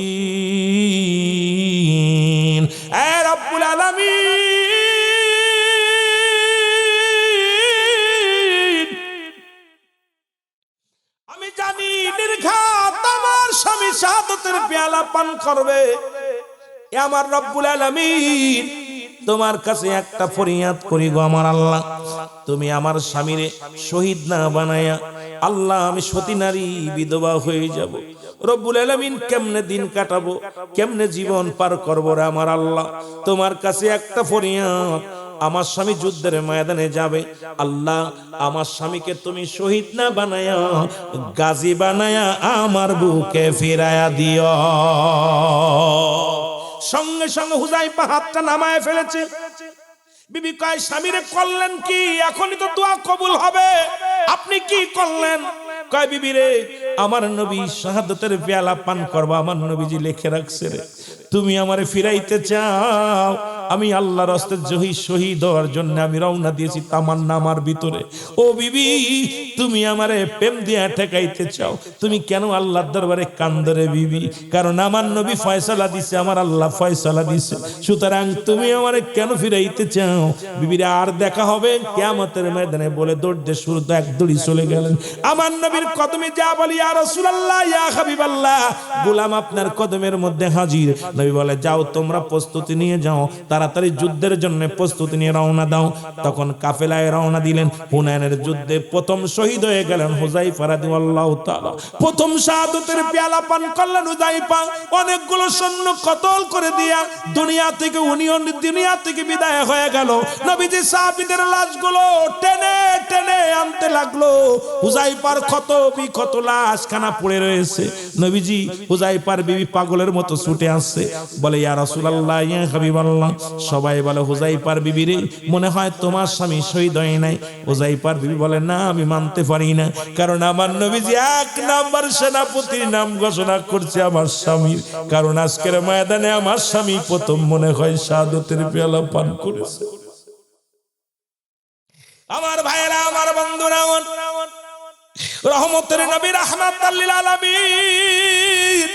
এ রব্বুল আলামিন, আমি জানি নির্ঘাত আমার স্বামী শাহাদাতের পেয়ালা পান করবে। আমার রব্বুল আলামিন, তোমার কাছে একটা ফরিয়াদ করি গো আমার আল্লাহ, তুমি আমার স্বামীরে শহীদ না বানায়া আল্লাহ আমি সতী নারী বিধবা হয়ে যাব। রব্বুল আলামিন, কেমনে দিন কাটাবো, কেমনে জীবন পার করবো রে আমার আল্লাহ, তোমার কাছে একটা ফরিয়াদ, আমার স্বামী যুদ্ধের ময়দানে যাবে, আল্লাহ আমার স্বামীকে তুমি শহীদ না বানায়া গাজী বানায়া আমার বুকে ফিরায়া দিও। সঙ্গে সঙ্গে হুজাইফা হাতটা নামায় ফেলেছে। বিবি কয়, স্বামীরে করলেন কি? এখনই তো দোয়া কবুল হবে, আপনি কি করলেন? কয়, বিবি রে, আমার নবী শাহাদাতের পেয়ালা পান করবা, আমার নবীজি লিখে রাখছে রে, তুমি আমারে ফিরাইতে চাও, আমি আল্লাহর রাস্তে শহীদ হওয়ার জন্য আমি রওনা দিয়েছি তামান্না আমার ভিতরে। ও বিবি, তুমি আমারে প্রেম দিয়া ঠেকাইতে চাও, তুমি কেন আল্লাহর দরবারে কান্দরে বিবি? কারণ আমার নবী ফয়সালা দিছে, আমার আল্লাহ ফয়সালা দিছে, সুতরাং তুমি আমারে কেন ফিরাইতে চাও? বিবির আর দেখা হবে কিয়ামতের ময়দানে বলে দৌড়তে শুরু, তো এক দড়ি চলে গেলেন আমার নবীর কদমে, যা বলি ইয়া রাসূলুল্লাহ, ইয়া হাবিবাল্লাহ, গোলাম আপনার কদমের মধ্যে হাজির। নবী বলে, যাও তোমরা প্রস্তুতি নিয়ে যাও, তাড়াতাড়ি যুদ্ধের জন্য প্রস্তুতি নিয়ে রওনা দাও। তখন কাফেলায় রওনা দিলেন। হুনাইনের যুদ্ধে প্রথম শহীদ হয়ে গেলেন হুজাইফা রাদিয়াল্লাহু তাআলা, প্রথম শাহাদাতের পেয়ালা পান করলেন হুজাইফা। অনেকগুলো সৈন্য কতল করে দিয়া দুনিয়া থেকে বিদায় হয়ে গেল। নবীজি সাহাবীদের লাশগুলো টেনে টেনে আনতে লাগলো। হুজাইফার ক্ষত লাশখানা পড়ে রয়েছে। নবীজি হুজাইফার বিবি পাগলের মতো ছুটে আসছে, বলে, ইয়া রাসূলুল্লাহ, ইয়া হাবিবাল্লাহ। সবাই বলে, হুজাইফার বিবি রে, মনে হয় তোমার স্বামী শহীদ হয় নাই। হুজাইফার বিবি বলে, না, আমি মানতে পারি না, কারণ আমার নবীজি 1 নাম্বার সেনাপতির নাম ঘোষণা করছে আমার স্বামীর, কারণ আজকের ময়দানে আমার স্বামী প্রথম মনে হয় শাহাদাতের পেয়ালা পান করেছে। আমার ভাইরা, আমার বন্ধুরা, রহমতের নবী রাহমাতাল লিল আলামিন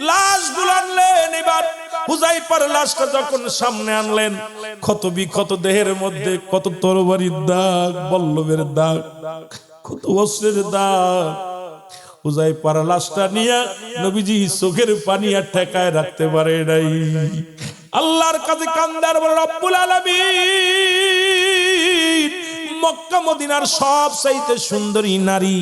লাশগুলো আনলেন। এবার হুজাইফার লাশটা যখন সামনে আনলেন, ক্ষত বিক্ষত দেহের মধ্যে কত তরবারির দাগ, বল্লভের দাগ, কত অস্ত্রের দাগ। হুজাইফার লাশটা নিয়ে নবীজি চোখের পানি আর ঠেকায় রাখতে পারে নাই। আল্লাহর কাছে কান্দার বলে, রব্বুল আলামিন, মক্কা মদিনার সব চাইতে সুন্দরী নারী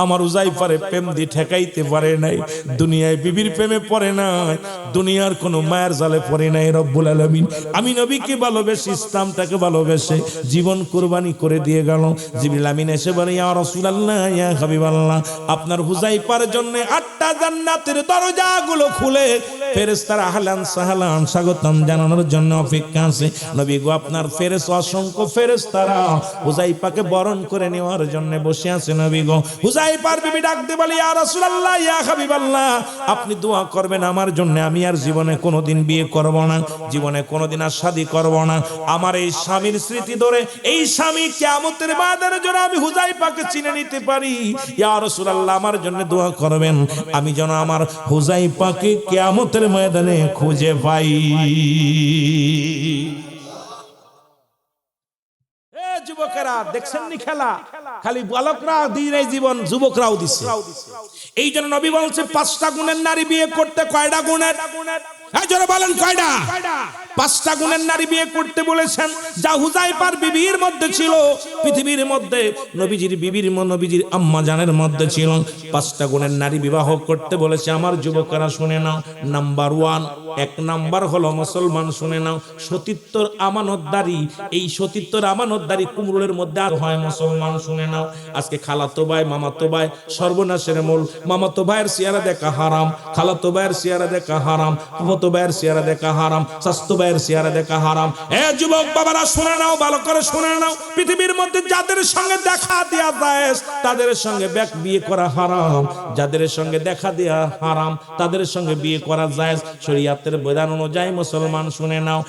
আমার হুজাইফারে প্রেম দিয়ে ঠেকাইতে পারে নাই। দুনিয়ায় বিবির প্রেমে পড়ে নাই, দুনিয়ার কোনো মায়ের জালে পড়ে নাই। রব্বুল আলামিন আমি নবীকে ভালোবেসে, ইসলামটাকে ভালোবেসে জীবন কুরবানি করে দিয়ে গেল। জিবরিল আমিন এসে বলে, ইয়া রাসূলুল্লাহ, ইয়া হাবিবাল্লাহ, আপনার হুজাইফার জন্য 8টা জান্নাতের দরজাগুলো খুলে ফেরেশতারা আহলান সাহলান স্বাগতম জানানোর জন্য অপেক্ষা আছে। নবী গো, আপনার ফেরেশতা, অসংখ্য ফেরেশতারা হুজাইফাকে বরণ করে নেওয়ার জন্য বসে আছে। নবী গো, হুজাইফার বিবি ডাক দিয়ে বলে, ইয়া রাসূলুল্লাহ, ইয়া হাবিবাল্লাহ, আপনি দোয়া করবেন আমার জন্য, আমি আর জীবনে কোনোদিন বিয়ে করব না, জীবনে কোনোদিন আর শাদী করব না। আমার এই স্বামীর স্মৃতি ধরে, এই স্বামী কিয়ামতের ময়দানে যেন আমি হুজাইফাকে চিনে নিতে পারি। ইয়া রাসূলুল্লাহ, আমার জন্য দোয়া করবেন, আমি যেন আমার হুজাইফাকে কিয়ামতের ময়দানে খুঁজে পাই। যুবকেরা দেখছেন নি খেলা, খালি বালকরা দিই নাই জীবন, যুবকরাও দিচ্ছে। এই জন্য নবী বলছে 5টা গুণের নারী বিয়ে করতে কয়টা গুণের? এই জোরে বলেন, কয়টা? 5টা গুণের নারী বিয়ে করতে বলেছেন, যা হুযায়ফার বিবির মধ্যে ছিল, পৃথিবীর মধ্যে নবীজির বিবির নবীজির আম্মা জানের মধ্যে ছিল। 5টা গুণের নারী বিবাহ করতে বলেছে। আমার যুবকেরা শুনে নাও। নাম্বার 1, 1 নাম্বার হলো মুসলমান, শুনে নাও, সতীত্বর আমানতদারি। এই সতীত্বর আমানতদারি কুমরুলের মধ্যে আর হয় মুসলমান, শুনে নাও। আজকে খালাতো ভাই মামাতো ভাই সর্বনাশের মূল। মামাতো ভাইয়ের চেহারা দেখা হারাম, খালাতো ভাইয়ের চেহারা দেখা হারাম, ফুফাতো ভাইয়ের চেহারা দেখা হারাম, স্বাস্থ্য ভাইয়ের চেহারা দেখা হারাম। এ যুবক বাবারা শুনে নাও, ভালো করে শুনে নাও। পৃথিবীর মধ্যে যাদের সঙ্গে দেখা দেয়া যায় তাদের সঙ্গে বিয়ে করা হারাম, যাদের সঙ্গে দেখা দেয়া হারাম তাদের সঙ্গে বিয়ে করা যায় শরীয়তের বিধান অনুযায়ী। মুসলমান শুনে নাও।